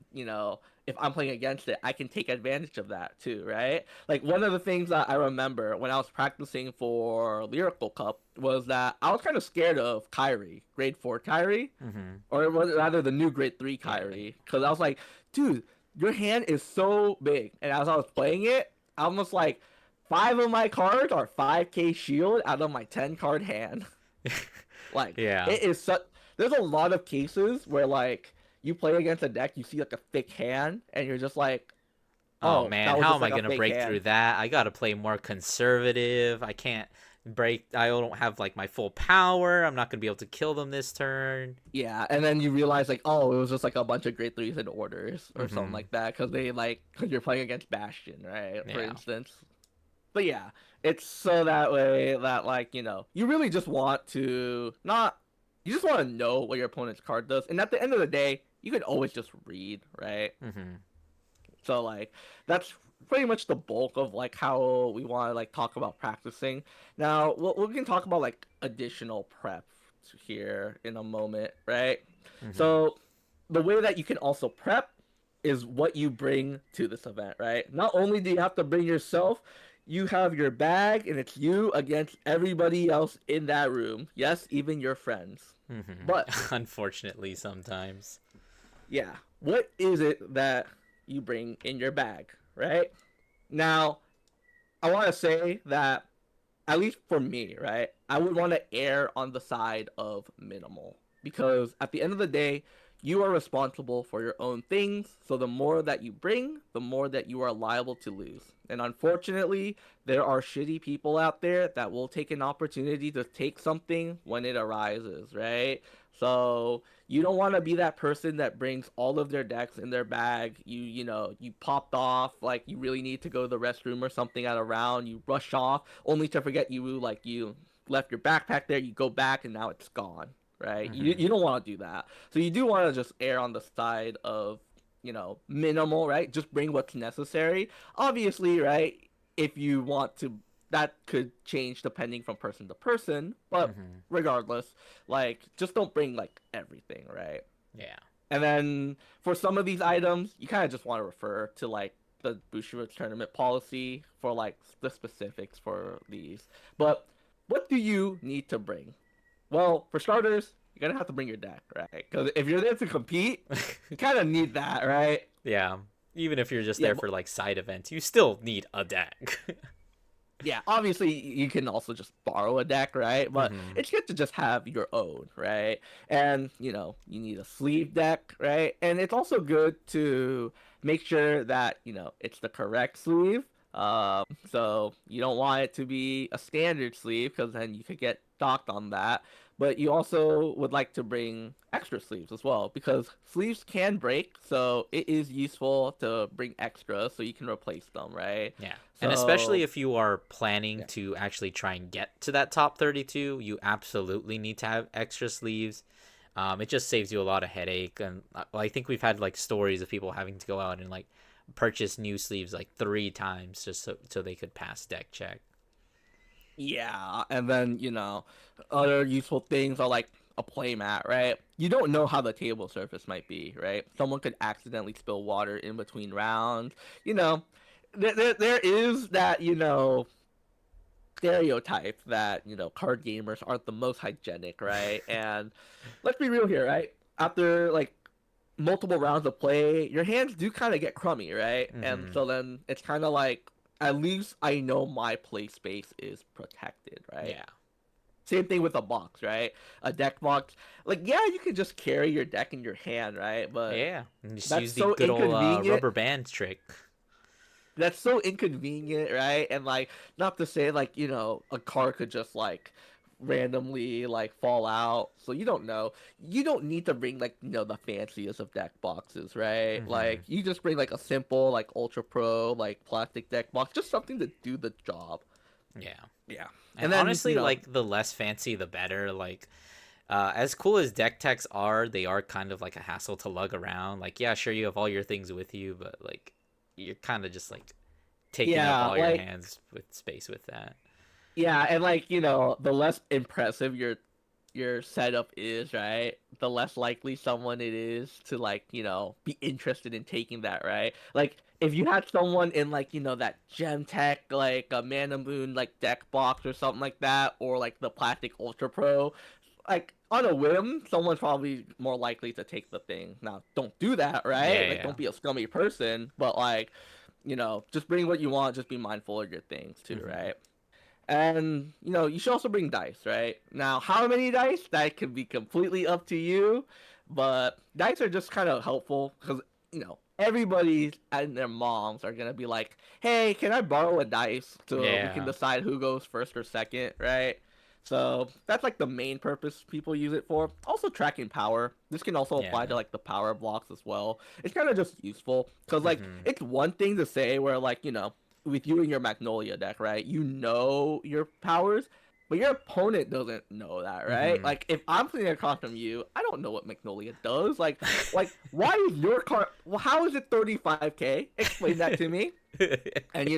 if I'm playing against it, I can take advantage of that too, right? Like one of the things that I remember when I was practicing for Lyrical Cup was that I was kind of scared of Kyrie, Grade 4 Kyrie, Mm-hmm. or rather the new Grade 3 Yeah. Like, Kyrie, because I was like, dude, your hand is so big, and as I was playing it, I almost like five of my cards are 5k shield out of my 10 card hand. Like yeah. it is such. There's a lot of cases where like you play against a deck, you see like a thick hand, and you're just like, Oh oh, man, that was how just am I like a gonna fake break through hand. that? I gotta play more conservative. I can't break. I don't have like my full power. I'm not gonna be able to kill them this turn. Yeah, and then you realize like, oh, it was just like a bunch of grade threes and orders or something Mm-hmm. like that, because because you're playing against Bastion, right? For Yeah. instance. But yeah, it's so that way that like you really just want to not, you just want to know what your opponent's card does, and at the end of the day, you can always just read, right? Mm-hmm. So like that's pretty much the bulk of like how we want to like talk about practicing. Now we can talk about like additional prep here in a moment, right? Mm-hmm. So the way that you can also prep is what you bring to this event, right? Not only do you have to bring yourself, you have your bag and it's you against everybody else in that room. Yes, even your friends. But Mm-hmm. Unfortunately, sometimes. yeah, what is it that you bring in your bag, right? Now, I want to say that, at least for me, right, I would want to err on the side of minimal because at the end of the day, you are responsible for your own things. So the more that you bring, the more that you are liable to lose. And unfortunately, there are shitty people out there that will take an opportunity to take something when it arises, right? So you don't want to be that person that brings all of their decks in their bag. You popped off like you really need to go to the restroom or something at a round. You rush off only to forget you left your backpack there. You go back and now it's gone. Right? You Mm-hmm. you don't want to do that. So you do want to just err on the side of minimal, right? Just bring what's necessary. Obviously, right? If you want to, that could change depending from person to person. But Mm-hmm. regardless, like just don't bring like everything, right? Yeah. And then for some of these items, you kind of just want to refer to like the Bushiroad tournament policy for like the specifics for these. But what do you need to bring? Well, for starters, you're gonna have to bring your deck, right? Because if you're there to compete, you kind of need that, right? Yeah. Even if you're just Yeah, there for like side events, you still need a deck. yeah, obviously you can also just borrow a deck, right? But Mm-hmm. it's good to just have your own, right? And you need a sleeve deck, right? And it's also good to make sure that it's the correct sleeve. So you don't want it to be a standard sleeve because then you could get docked on that. But you also would like to bring extra sleeves as well because sleeves can break, so it is useful to bring extra so you can replace them, right? Yeah. And especially So if you are planning yeah. to actually try and get to that top 32, you absolutely need to have extra sleeves. It just saves you a lot of headache. And I think we've had like stories of people having to go out and like purchase new sleeves like 3 times just so they could pass deck check. Yeah, and then other useful things are like a playmat, right? You don't know how the table surface might be, right? Someone could accidentally spill water in between rounds. You know, there is that stereotype that card gamers aren't the most hygienic, right? And let's be real here, right? After like multiple rounds of play, your hands do kind of get crummy, right? And Mm-hmm. so then it's kind of like, at least I know my play space is protected, right? Yeah. Same thing with a box, right? A deck box. Like, yeah, you can just carry your deck in your hand, right? But Yeah. And just that's use the so good old inconvenient. rubber band trick. That's so inconvenient, right? And like, not to say like, a car could just like randomly like fall out. So you don't know. You don't need to bring like, the fanciest of deck boxes, right? Mm-hmm. Like you just bring like a simple like Ultra Pro like plastic deck box, just something to do the job. Yeah. Yeah. And And then, honestly, like the less fancy, the better. Like, as cool as deck techs are, they are kind of like a hassle to lug around. Like, yeah, sure, you have all your things with you, but like, you're kind of just like taking up yeah, all your like hands with space with that. yeah, and like, the less impressive your setup is, right? The less likely someone it is to like, be interested in taking that, right? Like if you had someone in like, that gem tech like a Mana Moon like deck box or something like that, or like the plastic Ultra Pro, like on a whim, someone's probably more likely to take the thing. Now, don't do that, Yeah, right? Like yeah. don't be a scummy person, but like, just bring what you want, just be mindful of your things too, Mm-hmm. right? And you should also bring dice, right? Now, how many dice? That could be completely up to you, but dice are just kind of helpful because everybody and their moms are gonna be like, "Hey, can I borrow a dice so we can Yeah. decide who goes first or second, right?" So that's like the main purpose people use it for. Also tracking power. This can also apply to Yeah. like the power blocks as well. It's kind of just useful because like Mhm. it's one thing to say where like with you and your Magnolia deck, right? You know your powers, but your opponent doesn't know that, right? Mhm. Like if I'm playing across from you, I don't know what Magnolia does. Like why is your card? Well, how is it 35k? Explain that to me. And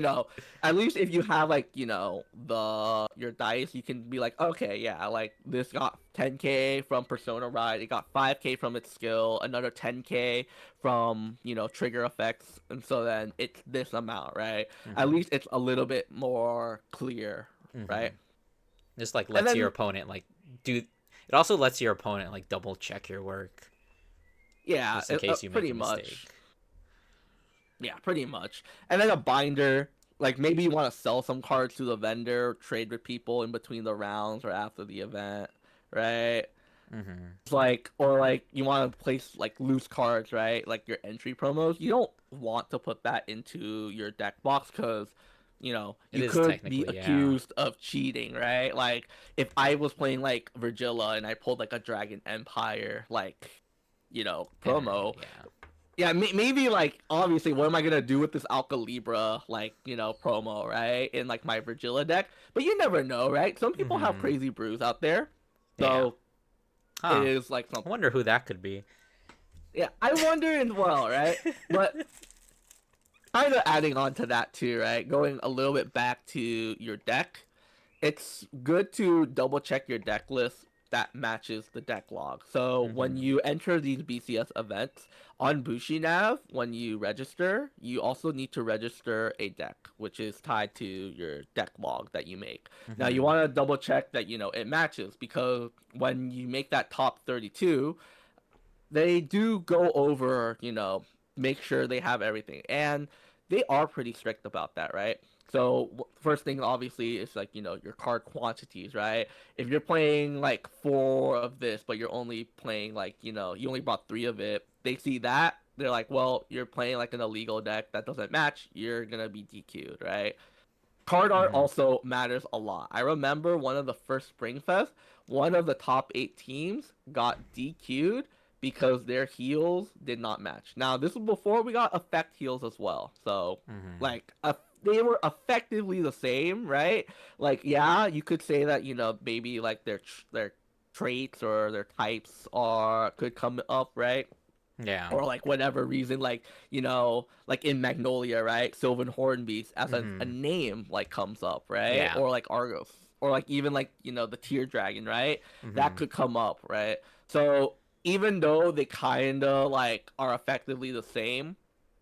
at least if you have like the your dice, you can be like, okay, yeah, like this got 10k from Persona Ride, it got 5k from its skill, another 10k from trigger effects, and so then it's this amount, right? At Mhm. least it's a little bit more clear, right? Mhm. Just like And lets your then opponent like do. It also lets your opponent like double check your work, yeah, just in case you make pretty a mistake. much. Yeah, pretty much. And then a binder, like maybe you want to sell some cards to the vendor, trade with people in between the rounds or after the event, right? Mhm. It's like, or like you want to place like loose cards, right? Like your entry promos. You don't want to put that into your deck box because, It you is could be technically, yeah. accused of cheating, right? Like if I was playing like Virgilla and I pulled like a Dragon Empire, like, promo, Yeah. yeah, maybe like obviously, what am I gonna do with this Alka Libra like promo, right? In like my Virgila deck, but you never know, right? Some people have Mhm. crazy brews out there, Yeah. so it Huh. is like I something. wonder who that could be. Yeah, I wonder as well, right? But kind of adding on to that too, right? Going a little bit back to your deck, it's good to double check your deck list that matches the deck log. So when Mhm. you enter these BCS events on Bushinav, when you register, you also need to register a deck, which is tied to your deck log that you make. Now you Mhm. want to double check that it matches because when you make that top 32, they do go over, make sure they have everything. And they are pretty strict about that, right? So first thing obviously is like, your card quantities, right? If you're playing like 4 of this, but you're only playing like, you only bought 3 of it, they see that, they're like, well, you're playing like an illegal deck that doesn't match, you're gonna be DQ'd, right? Card art Mhm. also matters a lot. I remember one of the first Spring Fest, one of the top 8 teams got DQ'd because their heals did not match. Now, this was before we got effect heals as well. So, Mhm. like, they were effectively the same, right? Like, yeah, you could say that, maybe like their traits or their types are could come up, right? Yeah. Or like whatever reason, like like in Magnolia, right? Sylvan Hornbeast as a Mhm. name like comes up, right? Yeah. Or like Argos, or like even like the Tear Dragon, right? That Mhm. could come up, right? So even though they kind of like are effectively the same,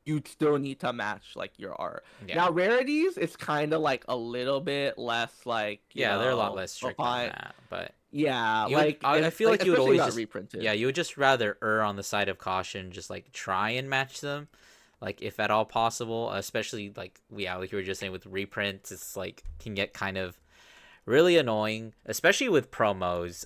you'd still need to match like your art. Yeah. Now rarities, it's kind of like a little bit less like Yeah, they're a lot less strict on refined. that, but Yeah, you would. like I if feel like like you would especially always got just. Yeah, reprinted. you would just rather err on the side of caution, just like try and match them, like if at all possible. Especially like like you were just saying with reprints, it's like can get kind of really annoying, especially with promos.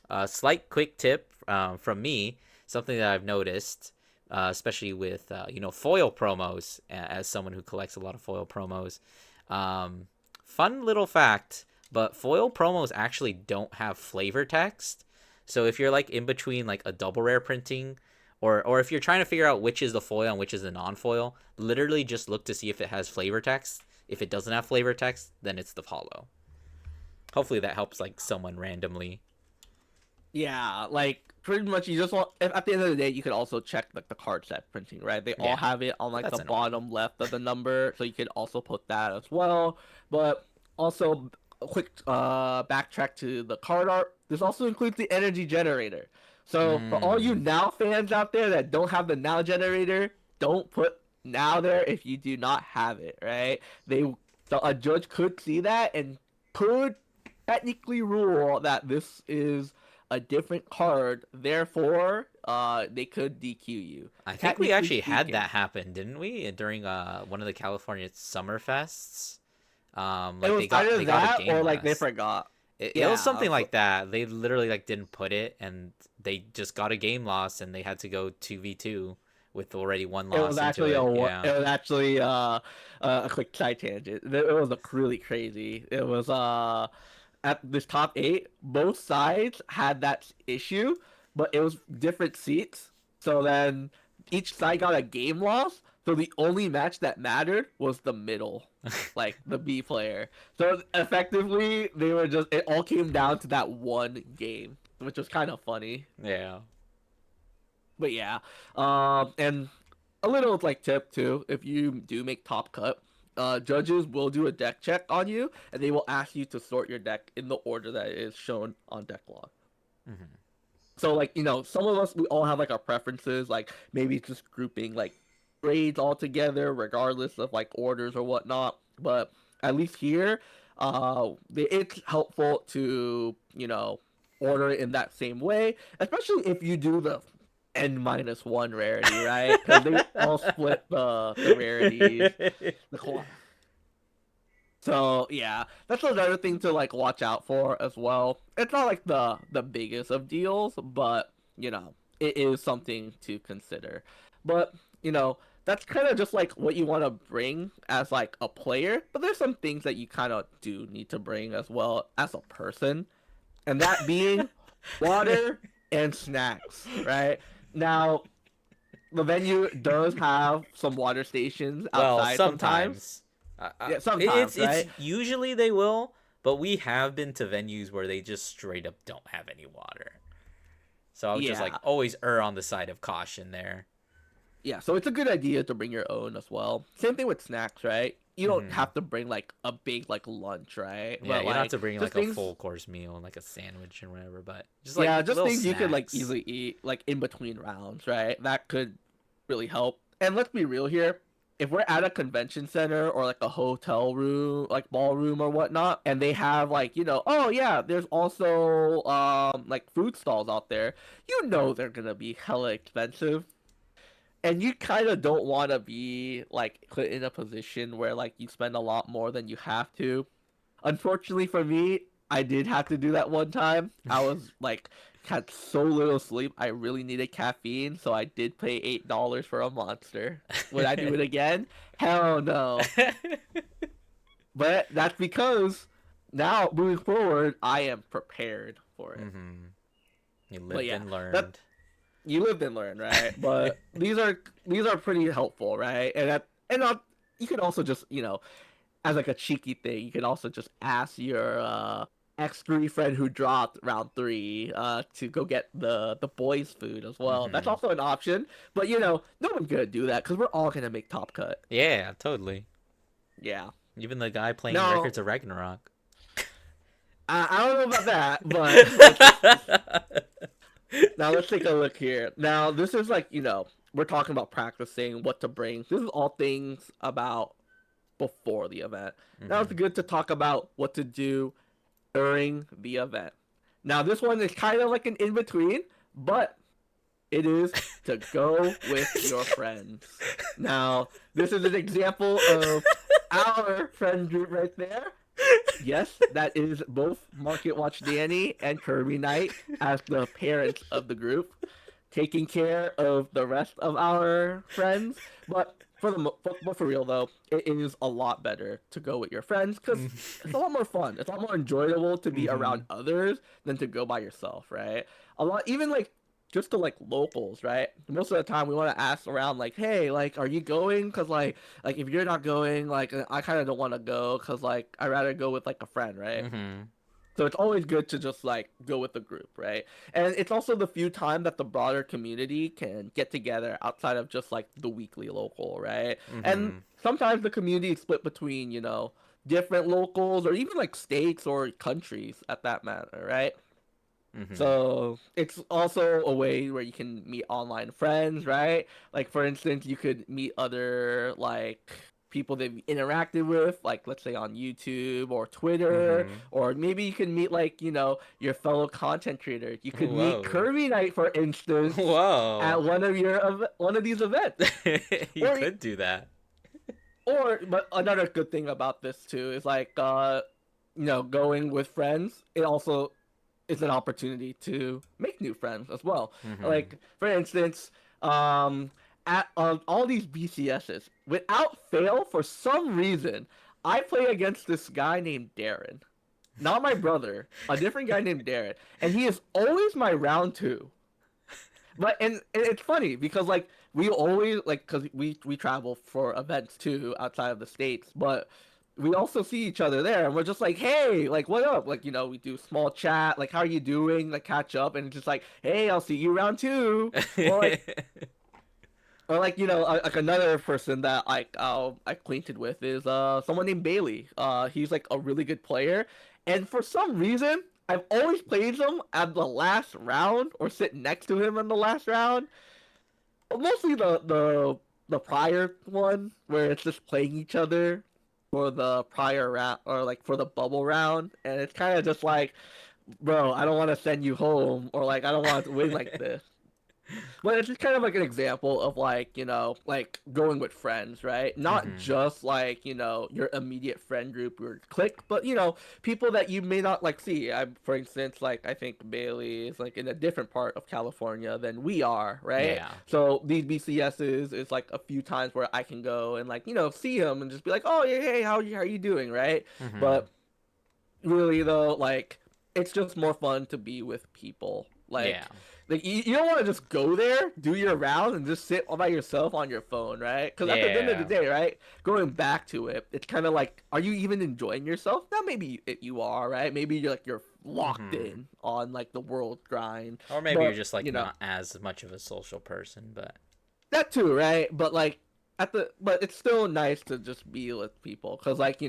A slight quick tip from me, something that I've noticed, especially with foil promos, as someone who collects a lot of foil promos. Um, Fun little fact, but foil promos actually don't have flavor text. So if you're like in between like a double rare printing, or if you're trying to figure out which is the foil and which is the non-foil, literally just look to see if it has flavor text. If it doesn't have flavor text, then it's the hollow. Hopefully that helps like someone randomly. Yeah, like pretty much you just want at the end of the day you could also check like the card set printing, right? They all Yeah, have it on but like the that's annoying. bottom left of the number, so you could also put that as well. But also a quick backtrack to the card art. This also includes the energy generator. So for all you Mm. now fans out there that don't have the now generator, don't put now there if you do not have it, right? A judge could see that and could technically rule that this is a different card, therefore, they could DQ you. I think we Technically actually had speaking, that happen, didn't we? During one of the California summer fests. it Like was they either got a that game or like they last. forgot. It was Yeah, something like that. They literally like didn't put it, and they just got a game loss, and they had to go 2v2 with already one It was loss into actually it. Yeah. a quick side tangent. It was really crazy. It was at this top eight, both sides had that issue, but it was different seats. So then each side got a game loss. So the only match that mattered was the middle, like the B player. So effectively, they were just it all came down to that one game, which was kind of funny. Yeah. But yeah, and a little like tip too, if you do make top cut, judges will do a deck check on you, and they will ask you to sort your deck in the order that is shown on deck log. Hmm. So like some of us we all have like our preferences, like maybe just grouping like grades all together, regardless of like orders or whatnot. But at least here, it's helpful to order it in that same way, especially if you do the N-1 rarity, right? Because they all split the rarities, the so yeah, that's another thing to like watch out for as well. It's not like the biggest of deals, but it is something to consider. But that's kind of just like what you want to bring as like a player. But there's some things that you kind of do need to bring as well as a person, and that being water and snacks. Right now, the venue does have some water stations Well, outside sometimes. sometimes. Yeah, sometimes, It's right? usually they will, but we have been to venues where they just straight up don't have any water. So I would just like Yeah. always err on the side of caution there. Yeah, so it's a good idea to bring your own as well. Same thing with snacks, right? You don't Hmm. have to bring like a big like lunch, right? Yeah, But you don't have like to bring just like a things, full course meal and like a sandwich and whatever, but just like yeah, just little things you could like snacks. easily eat like in between rounds, right? That could really help. And let's be real here. If we're at a convention center or like a hotel room, like ballroom or whatnot, and they have like, oh yeah, there's also like food stalls out there, they're gonna be hella expensive. And you kind of don't want to be like put in a position where like you spend a lot more than you have to. Unfortunately for me, I did have to do that one time. I was like had so little sleep. I really needed caffeine, so I did pay $8 for a monster. Would I do it again? Hell no. But that's because now moving forward, I am prepared for it. Hmm. You But lived yeah, and that learned. you lived and learned, right? But these are pretty helpful, right? You can also just as like a cheeky thing, you can also just ask your ex girlfriend who dropped round three to go get the boys' food as well. That's Hmm. also an option, but no one's gonna do that because we're all gonna make top cut. Yeah, totally. Yeah. Even the guy playing Now Records of Ragnarok. I don't know about that, but let's take a look here. Now this is like we're talking about practicing what to bring. This is all things about before the event. Now it's Hmm. good to talk about what to do during the event. Now this one is kind of like an in between, but it is to go with your friends. Now this is an example of our friend group right there. Yes, that is both Market Watch Danny and Kirby Knight as the parents of the group, taking care of the rest of our friends. But for real though, it is a lot better to go with your friends because it's a lot more fun. It's a lot more enjoyable to be around Hmm. others than to go by yourself, right? A lot, even like just to like locals, right? Most of the time we want to ask around like, hey, like, are you going? Because like if you're not going, like I kind of don't want to go because like I rather go with like a friend, right? Hmm. So it's always good to just like go with the group, right? And it's also the few time that the broader community can get together outside of just like the weekly local, right? And Hmm. sometimes the community is split between, different locals or even like states or countries at that matter, right? Hmm. So it's also a way where you can meet online friends, right? Like for instance, you could meet other like people that you interacted with, like let's say on YouTube or Twitter, Hmm. or maybe you can meet like, your fellow content creators. You could meet Whoa. Kirby Knight, for instance, Whoa. at one of these events. You Or could do that. but another good thing about this too is like going with friends. It also is an opportunity to make new friends as well. Hmm. Like for instance, um at all these BCSs, without fail, for some reason, I play against this guy named Darren. Not my brother, a different guy named Darren, and he is always my round two. But and it's funny because like we always like because we travel for events too outside of the states, but we also see each other there, and we're just like, hey, like what up? Like we do small chat, like how are you doing? Like catch up, and it's just like, hey, I'll see you round two, or like like another person that I acquainted with is someone named Bailey. He's like a really good player, and for some reason I've always played him at the last round or sit next to him in the last round. Mostly the prior one where it's just playing each other for the prior round or like for the bubble round, and it's kind of just like, bro, I don't want to send you home or like I don't want to win like this. But it's just kind of like an example of like, like going with friends, right? Not Hmm. just like, your immediate friend group or clique, but people that you may not like see. For instance, like I think Bailey is like in a different part of California than we are, right? Yeah. So these BCSs is like a few times where I can go and like, see him and just be like, "Oh, yeah, hey, how you doing?" right? Hmm. But really though, like it's just more fun to be with people. Yeah. Like you don't want to just go there, do your round, and just sit all by yourself on your phone, right? Because at the end of the Yeah. day, right, going back to it, it's kind of like, are you even enjoying yourself? Now maybe you are, right? Maybe you're locked Hmm. in on like the world grind, Or maybe you're but just like not as much of a social person, but that too, right? But like but it's still nice to just be with people because like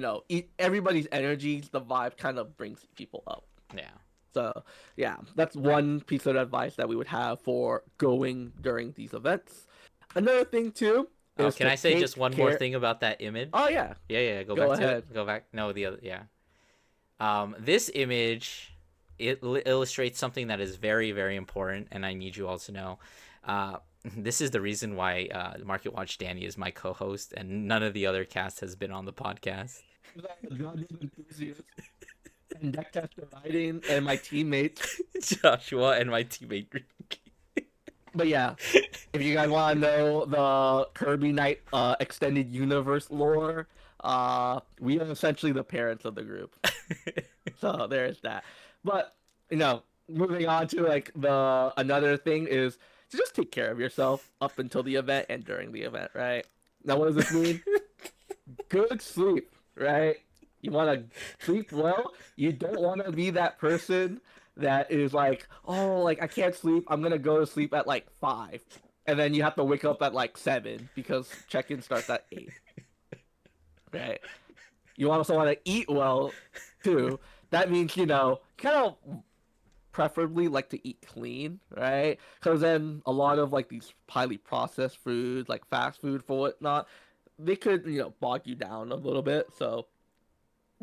everybody's energies, the vibe kind of brings people up. yeah. So yeah, that's one piece of advice that we would have for going during these events. Another thing too Oh, is can to I say just take one more care. thing about that Oh image? yeah, Yeah, yeah, go go back to ahead. it. Go back. No, the other, yeah. This image illustrates something that is very, very important, and I need you all to know. This is the reason why Market Watch Danny is my co-host, and none of the other cast has been on the podcast. God enthusiast and deck tester riding and my teammates. Joshua and my teammate. But yeah, if you guys want to know the Kirby Knight extended universe lore, we are essentially the parents of the group. So there's that. But moving on to like the another thing is to just take care of yourself up until the event and during the event, right? Now, what does this mean? Good sleep, right? You want to sleep well. You don't want to be that person that is like, oh, like I can't sleep. I'm gonna go to sleep at like 5, and then you have to wake up at like 7 because check-in starts at 8, right? You also want to eat well too. That means kind of preferably like to eat clean, right? Because then a lot of like these highly processed foods, like fast food for whatnot, they could bog you down a little bit. So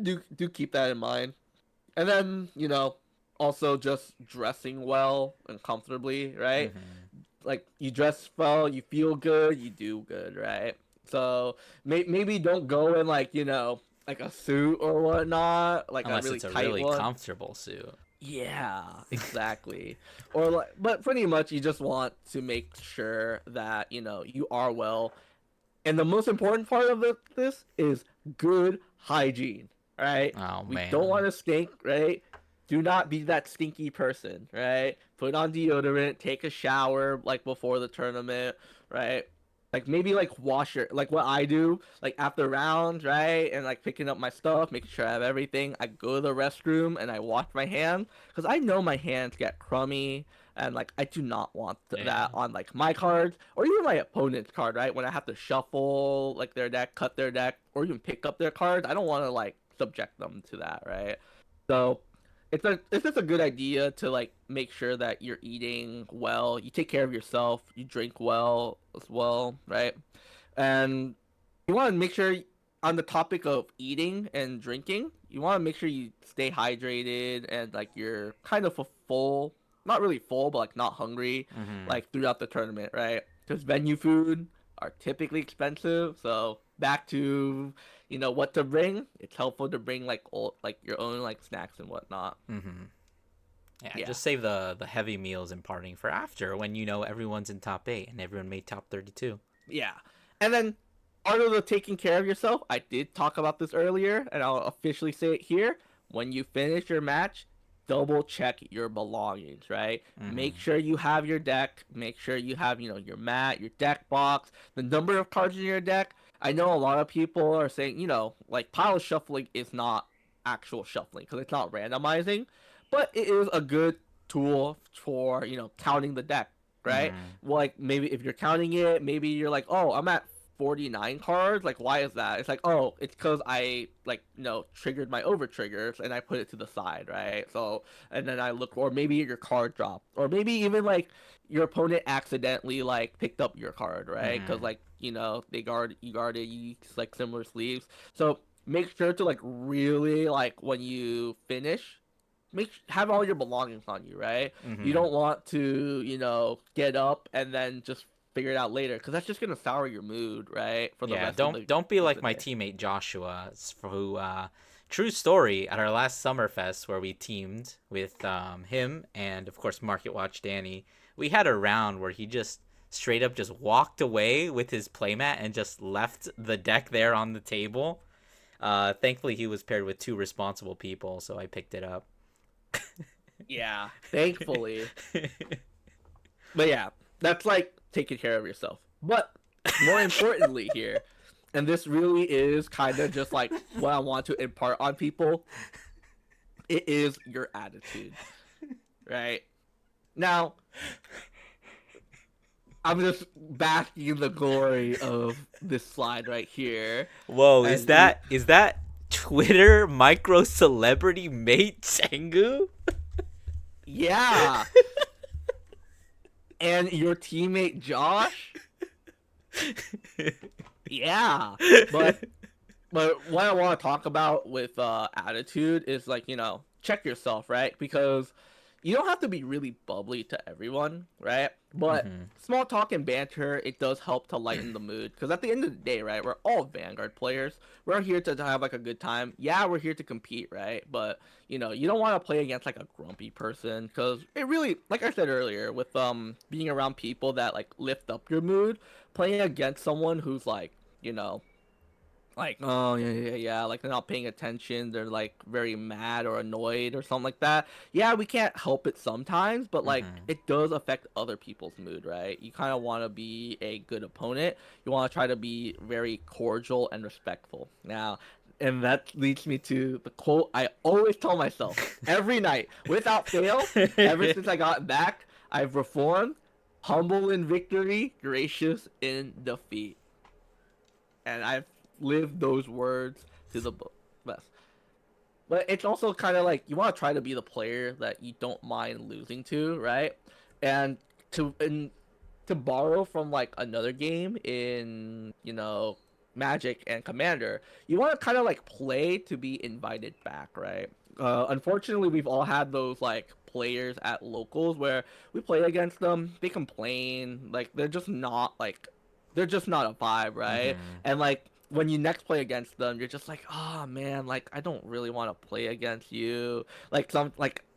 do keep that in mind. And then also just dressing well and comfortably, right? Hmm. Like you dress well, you feel good, you do good, right? So maybe don't go in like like a suit or whatnot, like a Unless really it's a tight really one. comfortable suit. Yeah, exactly. Or like, but pretty much you just want to make sure that you are well. And the most important part of this is good hygiene, right? Oh We don't want man. to stink, right? Do not be that stinky person, right? Put on deodorant, take a shower like before the tournament, right? Like maybe like wash your like what I do, like after rounds, right? And like picking up my stuff, making sure I have everything. I go to the restroom and I wash my hands because I know my hands get crummy and like I do not want Yeah. that on like my cards or even my opponent's card, right? When I have to shuffle like their deck, cut their deck, or even pick up their cards, I don't want to like subject them to that, right? So it's just a good idea to like make sure that you're eating well, you take care of yourself, you drink well as well, right? And you want to make sure on the topic of eating and drinking, you want to make sure you stay hydrated and like you're kind of a full, not really full, but like not hungry, Hmm. like throughout the tournament, right? Because venue food are typically expensive. So back to what to bring. It's helpful to bring like like your own like snacks and whatnot. Hmm. Yeah, Yeah. just save the heavy meals and partying for after when you know everyone's in top 8 and everyone made top 32. Yeah. And then part of the taking care of yourself, I did talk about this earlier, and I'll officially say it here. When you finish your match, double check your belongings, right? Make Mm-hmm. sure you have your deck. Make sure you have, your mat, your deck box, the number of cards in your deck. I know a lot of people are saying, like pile shuffling is not actual shuffling because it's not randomizing, but it is a good tool for, counting the deck, right? Mm-hmm. Like maybe if you're counting it, maybe you're like, oh, I'm at 49 cards. Like, why is that? It's like, oh, it's because I like triggered my over triggers and I put it to the side, right? So and then I look, or maybe your card dropped, or maybe even like your opponent accidentally like picked up your card, right? Because Mm-hmm. like you guarded, you use like similar sleeves. So make sure to like really like when you finish have all your belongings on you, right? You Mm-hmm. don't want to, get up and then just figure it out later because that's just gonna sour your mood, right, for the Yeah, rest of don't be like the my day. teammate Joshua, who true story at our last Summerfest where we teamed with him and of course Market Watch Danny. We had a round where he just straight up just walked away with his playmat and just left the deck there on the table. Thankfully he was paired with two responsible people, so I picked it up. Yeah, thankfully. But yeah, that's like taking care of yourself. But more importantly here, and this really is kind of just like what I want to impart on people, it is your attitude, right? Now, I'm just basking in the glory of this slide right here. Whoa, And you, is that Twitter micro celebrity mate Tengu? yeah, and your teammate Josh, yeah. But what I want to talk about with attitude is like, check yourself, right? Because you don't have to be really bubbly to everyone, right? But Mm-hmm. small talk and banter, it does help to lighten the mood. Because at the end of the day, right, we're all Vanguard players. We're here to have like a good time. Yeah, we're here to compete, right? But you don't want to play against like a grumpy person because it really, like I said earlier, with being around people that like lift up your mood, playing against someone who's like oh yeah, like they're not paying attention, they're like very mad or annoyed or something like that. Yeah, we can't help it sometimes, but like Mm-hmm. it does affect other people's mood, right? You kind of want to be a good opponent. You want to try to be very cordial and respectful. Now, and that leads me to the quote I always tell myself every night without fail. Ever since I got back, I've reformed: humble in victory, gracious in defeat. And I've lived those words to the best. But it's also kind of like you want to try to be the player that you don't mind losing to, right? And and to borrow from like another game in Magic and Commander, you want to kind of like play to be invited back, right? Unfortunately, we've all had those like players at locals where we play against them, they complain, like they're just not a vibe, right? Mm-hmm. And like when you next play against them, you're just like, oh man, like I don't really want to play against you. Like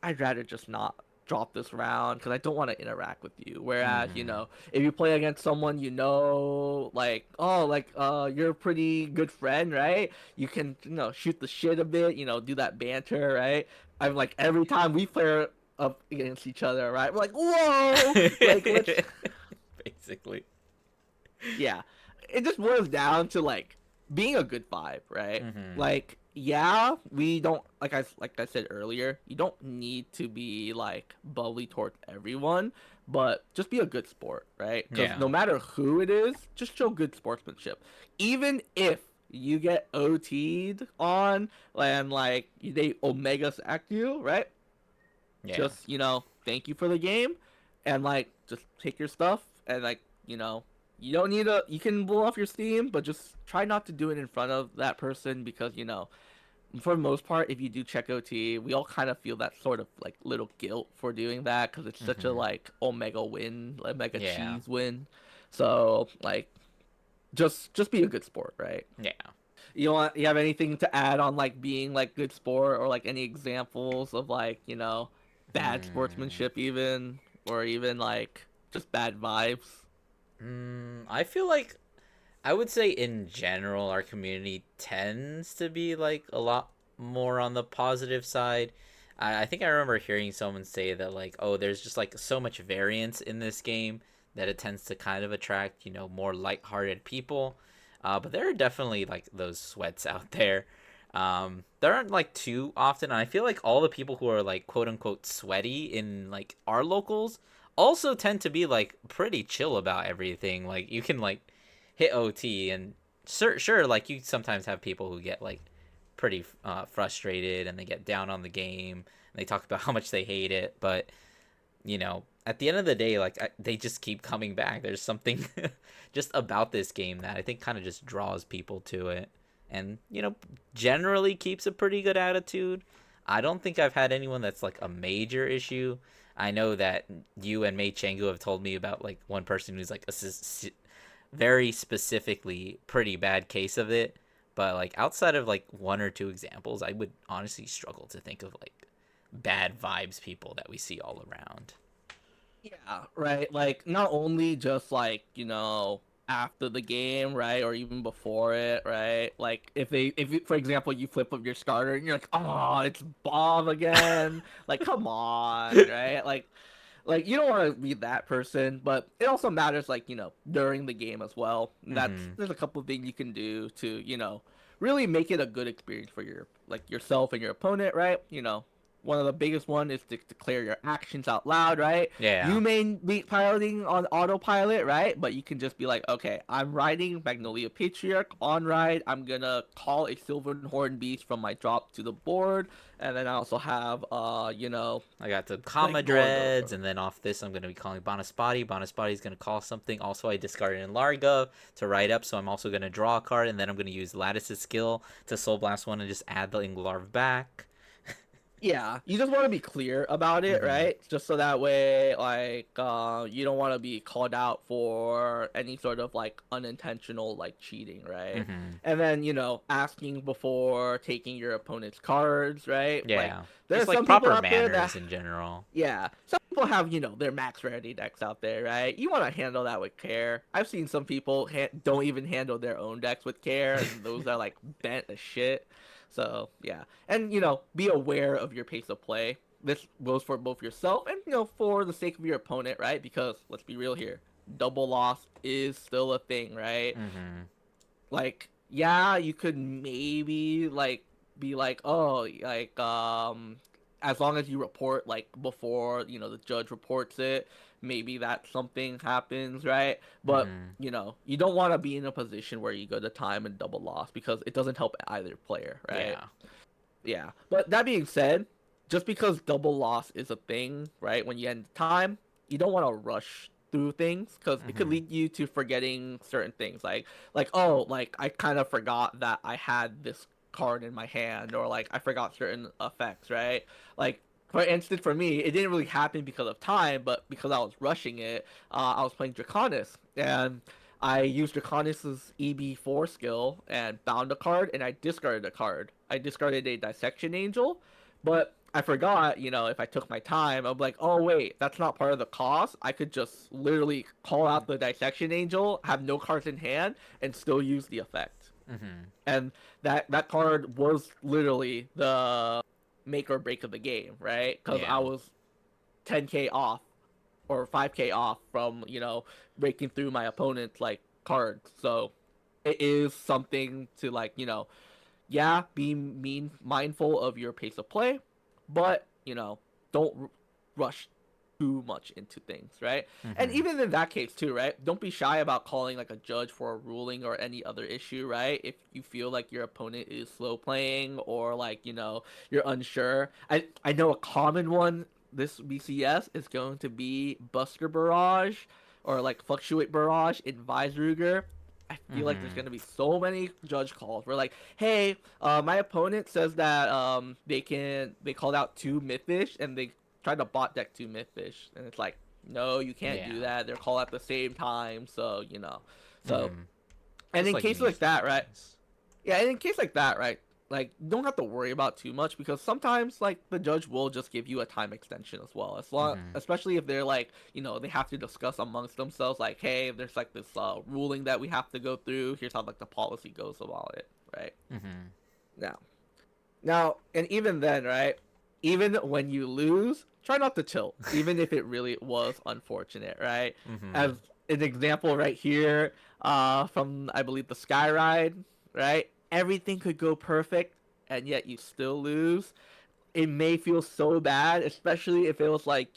I'd rather just not drop this round because I don't want to interact with you. Whereas, Mm-hmm. if you play against someone like, oh, like you're a pretty good friend, right? You can, shoot the shit a bit, do that banter, right? I'm like every time we play up against each other, right? We're like, whoa, like let's Basically. yeah. It just boils down to like being a good vibe, right? Mm-hmm. Like yeah, we don't like I said earlier, you don't need to be like bubbly towards everyone, but just be a good sport, right? Cuz Yeah. no matter who it is, just show good sportsmanship. Even if you get OT'd on and like they omega sack you, right? Yeah. Just thank you for the game, and like just take your stuff and like you don't need you can blow off your steam, but just try not to do it in front of that person because for the most part, if you do check OT, we all kind of feel that sort of like little guilt for doing that because it's such a Mm-hmm. like omega win, like mega Yeah. cheese win. So like just be a good sport, right? Yeah. You have anything to add on like being like good sport or like any examples of like bad Hmm. sportsmanship even, or even like just bad vibes? I feel like I would say in general our community tends to be like a lot more on the positive side. I think I remember hearing someone say that like, oh, there's just like so much variance in this game that it tends to kind of attract, more lighthearted people. But there are definitely like those sweats out there. There aren't like too often. And I feel like all the people who are like quote unquote sweaty in like our locals also tend to be like pretty chill about everything. Like you can like hit OT and sure, like you sometimes have people who get like pretty frustrated and they get down on the game and they talk about how much they hate it, but at the end of the day, like they just keep coming back. There's something just about this game that I think kind of just draws people to it, and generally keeps a pretty good attitude. I don't think I've had anyone that's like a major issue. I know that you and Mei Changu have told me about like one person who's like very specifically pretty bad case of it, but like outside of like one or two examples, I would honestly struggle to think of like bad vibes people that we see all around. Yeah, right. Like not only just like, after the game, right? Or even before it, right? Like if you, for example, you flip up your starter and you're like, "Oh, it's Bob again." Like, come on, right? Like you don't want to be that person, but it also matters like, during the game as well. Mm-hmm. There's a couple of things you can do to, really make it a good experience for yourself and your opponent, right? One of the biggest one is to declare your actions out loud, right? You Yeah, may be piloting on autopilot, right? But you can just be like, okay, I'm riding Magnolia Patriarch on ride. I'm gonna call a Silverhorn Beast from my drop to the board, and then I also have, I got the like comma dreads, and then off this, I'm gonna be calling Bonaspati. Bonaspati's gonna call something. Also, I discarded in Larga to write up, so I'm also gonna draw a card, and then I'm gonna use Lattice's skill to Soul Blast one and just add the Inglarv back. Yeah, you just want to be clear about it, Mm-hmm. right? Just so that way, like, you don't want to be called out for any sort of like unintentional like cheating, right? Mm-hmm. And then, asking before taking your opponent's cards, right? Like, Yeah, just there's like some people proper out there manners that, in general. yeah, some people have, their max rarity decks out there, right? You want to handle that with care. I've seen some people don't even handle their own decks with care, and those are like bent as shit. So yeah, and be aware of your pace of play. This goes for both yourself and for the sake of your opponent, right? Because let's be real here, double loss is still a thing, right? Mm-hmm. Like, yeah, you could maybe like be like, oh, like as long as you report like before the judge reports it, maybe that something happens, right? But Mm-hmm. you don't want to be in a position where you go to time and double loss because it doesn't help either player, right? Yeah. Yeah, but that being said, just because double loss is a thing, right? When you end time, you don't want to rush through things because it could Mm-hmm. lead you to forgetting certain things, like oh, like I kind of forgot that I had this card in my hand, or like I forgot certain effects, right? Like for instance, for me, it didn't really happen because of time, but because I was rushing it. I was playing Draconis, and I used Draconis's EB4 skill and bound a card, and I discarded a card. I discarded a Dissection Angel, but I forgot, if I took my time, I'm like, oh wait, that's not part of the cost. I could just literally call out the Dissection Angel, have no cards in hand, and still use the effect. Mm-hmm. And that card was literally the make or break of the game, right? Because I Yeah. was 10k off or 5k off from breaking through my opponent's like cards. So it is something to like yeah, be mindful of your pace of play, but don't rush too much into things, right? And Mm-hmm. even in that case too, right? Don't be shy about calling like a judge for a ruling or any other issue, right? If you feel like your opponent is slow playing or like, you're unsure. I know a common one this BCS is going to be Buster Barrage or like Fluctuate Barrage in Weisruger. I feel like there's Mm-hmm. gonna be so many judge calls. We're like, hey, my opponent says that they called out two Mythish and they tried to bot deck two Mythish, and it's like, no, you can't do Yeah. that. They're called at the same time, so so. Mm-hmm. And Just in like cases like neutral that, right? things. Yeah, and in case like that, right? like don't have to worry about too much because sometimes like the judge will just give you a time extension as well. As long, Mm-hmm. especially if they're like, they have to discuss amongst themselves like, hey, there's like this ruling that we have to go through. Here's how like the policy goes about it, right? Mm-hmm. Now, and even then, right? Even when you lose, try not to tilt, even if it really was unfortunate, right? Mm-hmm. As an example right here, from I believe the Sky Ride, right? Everything could go perfect, and yet you still lose. It may feel so bad, especially if it was like,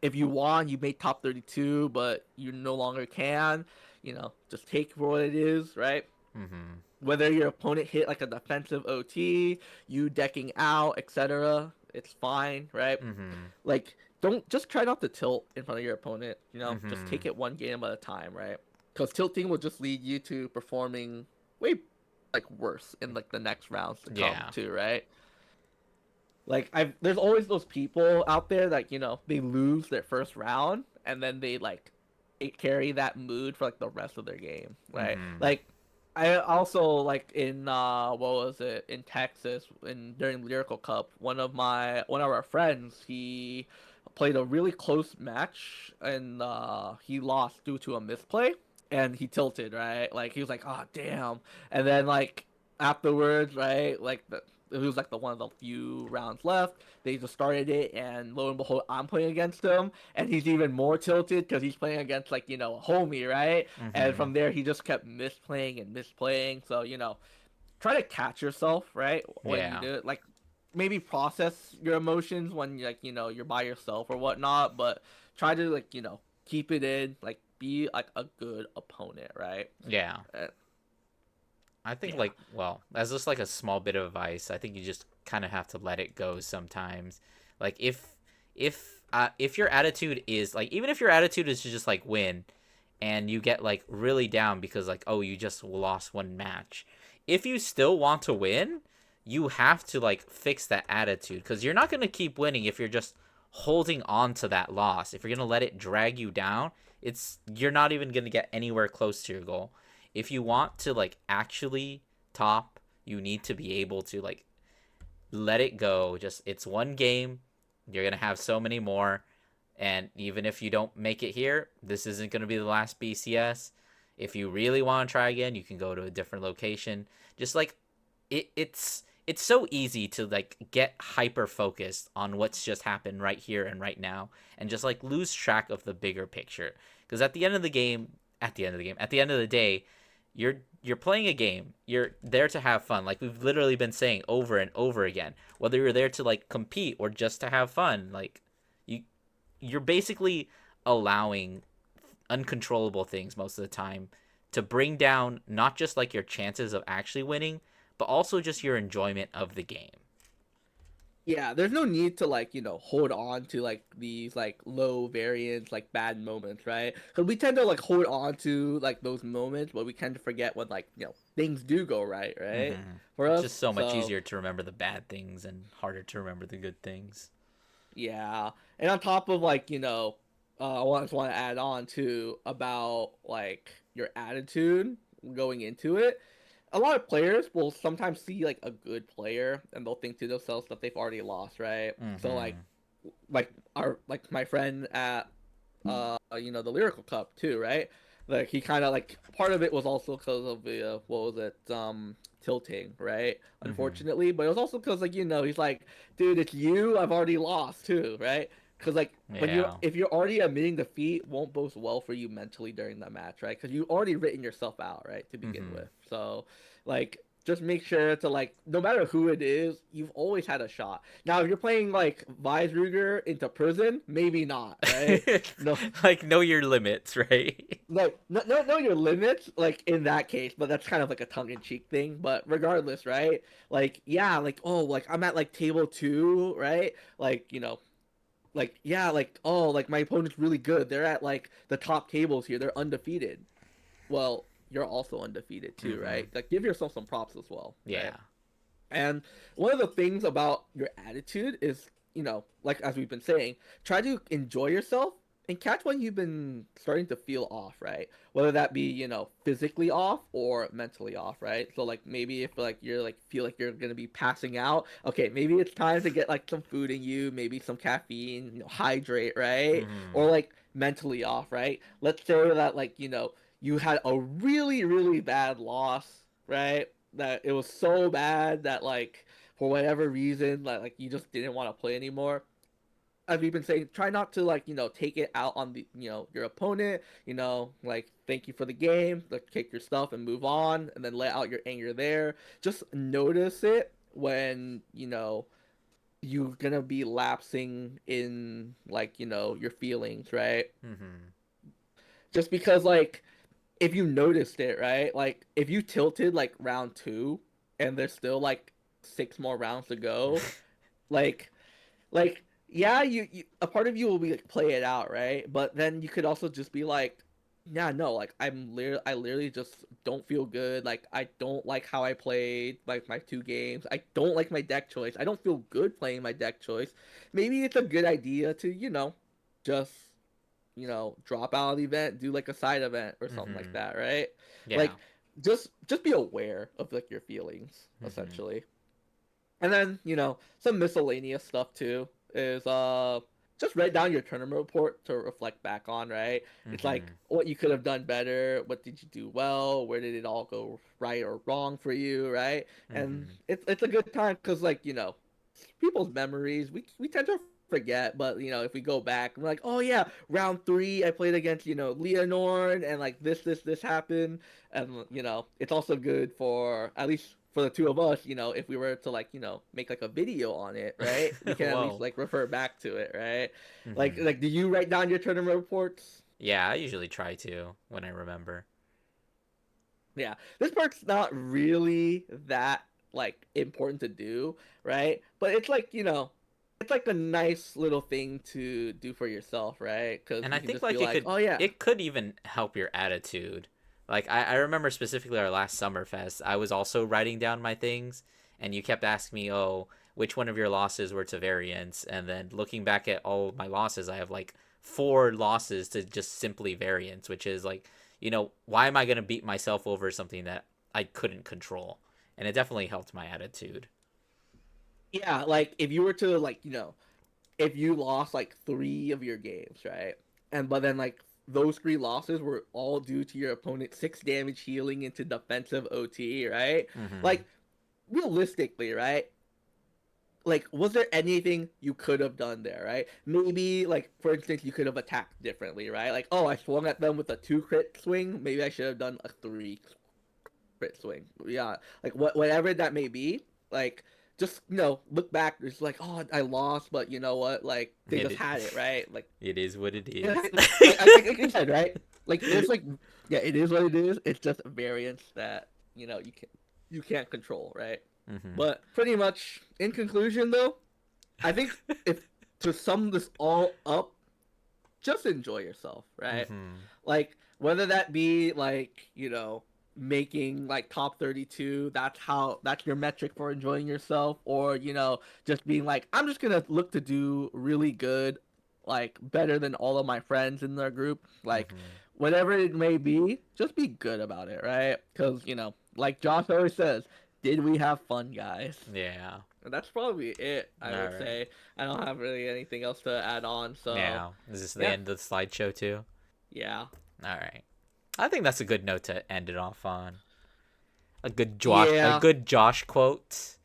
if you won, you made top 32, but you no longer can, just take for what it is, right? Mm-hmm. Whether your opponent hit like a defensive OT, you decking out, etc., it's fine, right? Mm-hmm. Like, don't just try not to tilt in front of your opponent. Just Mm-hmm. take it one game at a time, right? Because tilting will just lead you to performing way like worse in like the next rounds to come Yeah. too, right? Like there's always those people out there that they lose their first round and then they carry that mood for like the rest of their game, right? Mm-hmm. Like I also like in what was it in Texas in during Lyrical Cup, one of our friends, he played a really close match and he lost due to a misplay and he tilted, right? Like he was like, "Oh, damn." And then like afterwards, right? Like it was like the one of the few rounds left. They just started it, and lo and behold, I'm playing against him, and he's even more tilted because he's playing against like a homie, right? And Mm-hmm. from there, he just kept misplaying and misplaying. So try to catch yourself, right, when you Yeah. do it. Like maybe process your emotions when like you're by yourself or whatnot, but try to like keep it in, like be like a good opponent, right? Yeah. Uh, I think yeah. like well, as just like a small bit of advice, I think you just kind of have to let it go sometimes. Like if your attitude is like even if your attitude is to just like win and you get like really down because like oh you just lost one match. If you still want to win, you have to like fix that attitude cuz you're not going to keep winning if you're just holding on to that loss. If you're going to let it drag you down, it's you're not even going to get anywhere close to your goal. If you want to like actually top, you need to be able to like let it go. Just it's one game. You're gonna have so many more, and even if you don't make it here, this isn't gonna be the last BCS. If you really want to try again, you can go to a different location. Just like it's so easy to like get hyper focused on what's just happened right here and right now and just like lose track of the bigger picture because at the end of the day you're playing a game. You're there to have fun. Like we've literally been saying over and over again. Whether you're there to like compete or just to have fun, like you you're basically allowing uncontrollable things most of the time to bring down not just like your chances of actually winning, but also just your enjoyment of the game. Yeah, there's no need to like, hold on to like these like low variance, like bad moments, right? Because we tend to like hold on to like those moments, but we tend to forget when like, things do go right, right? Mm-hmm. For It's us. just so much So, easier to remember the bad things and harder to remember the good things. yeah. And on top of like, just want to add on to about like your attitude going into it. A lot of players will sometimes see like a good player and they'll think to themselves that they've already lost, right? So Mm-hmm. like my friend at the Lyrical Cup too, right? Like he kind of like part of it was also because of the what was it tilting, right? Mm-hmm. Unfortunately, but it was also because like he's like, dude, it's you. I've already lost too, right? Because like when you're Yeah. if you're already admitting defeat, won't bode well for you mentally during that match, right? Because you already written yourself out, right, to begin Mm-hmm. with. So like just make sure to like no matter who it is, you've always had a shot. Now if you're playing like Weisruger into prison, maybe not, right? No, Like know your limits, right? like know your limits like in that case, but that's kind of like a tongue-in-cheek thing. But regardless, right, like yeah, like oh, like I'm at like table 2, right, like like yeah, like oh, like my opponent's really good, they're at like the top tables here, they're undefeated. Well, you're also undefeated too, Mm-hmm. right? Like give yourself some props as well, right? Yeah. And one of the things about your attitude is, like as we've been saying, try to enjoy yourself, and catch when you've been starting to feel off, right? Whether that be, physically off or mentally off, right? So like maybe if like you're like feel like you're gonna be passing out, okay, maybe it's time to get like some food in you, maybe some caffeine, hydrate, right? Mm-hmm. Or like mentally off, right? Let's say that like, you had a really, really bad loss, right? That it was so bad that like for whatever reason, like you just didn't want to play anymore. As we've been saying, try not to like take it out on the your opponent. Like thank you for the game, like take your stuff and move on, and then let out your anger there. Just notice it when you're gonna be lapsing in like your feelings, right? Mm-hmm. Just because like if you noticed it, right? Like if you tilted like round two and there's still like six more rounds to go, like yeah, you a part of you will be like play it out, right? But then you could also just be like, yeah, no, like I literally just don't feel good. Like I don't like how I played like my two games. I don't like my deck choice. I don't feel good playing my deck choice. Maybe it's a good idea to just drop out of the event, do like a side event or something like Mm-hmm. that, right? Yeah. Like just be aware of like your feelings Mm-hmm. essentially. And then, some miscellaneous stuff too is just write down your tournament report to reflect back on, right? It's like Mm-hmm. what you could have done better, what did you do well, where did it all go right or wrong for you, right? And Mm-hmm. it's a good time cuz like, people's memories, we tend to forget, but if we go back, we're like, oh yeah, round three, I played against Leonord, and like this happened, and it's also good for at least for the two of us, if we were to like make like a video on it, right? We can at least Whoa. like refer back to it, right? Like Mm-hmm. like, do you write down your tournament reports? Yeah, I usually try to when I remember. Yeah, this part's not really that like important to do, right? But it's like it's like a nice little thing to do for yourself, right? Because And I you can think just be like it like, could oh yeah, it could even help your attitude. Like I remember specifically our last summer fest, I was also writing down my things and you kept asking me, "Oh, which one of your losses were to variance?" And then looking back at all of my losses, I have like four losses to just simply variance, which is like, why am I going to beat myself over something that I couldn't control? And it definitely helped my attitude. yeah. Like if you were to like if you lost like three of your games, right? And but then like those three losses were all due to your opponent six damage healing into defensive OT, right? Mhm. Like realistically, right? Like was there anything you could have done there, right? Maybe like for instance you could have attacked differently, right? Like oh I swung at them with a two crit swing, maybe I should have done a three crit swing. Yeah, like whatever that may be, like just look back. It's like oh I lost, but you know what? Like they It just it, had it right. Like it is what it yeah, is. like I said, right? Like there's like yeah, it is what it is. It's just a variance that you can't control, right? Mhm. But pretty much in conclusion, though, I think if to sum this all up, just enjoy yourself, right? Mhm. Like whether that be like making like top 32, that's your metric for enjoying yourself, or just being like I'm just gonna look to do really good, like better than all of my friends in their group, like Mhm. whatever it may be, just be good about it, right? Because like Josh always says, did we have fun, guys? Yeah. And that's probably it, I All would right. say. I don't have really anything else to add on, so Now, is this the yeah. end of the slideshow too? Yeah. All right. I think that's a good note to end it off on. A Yeah. good Josh quote.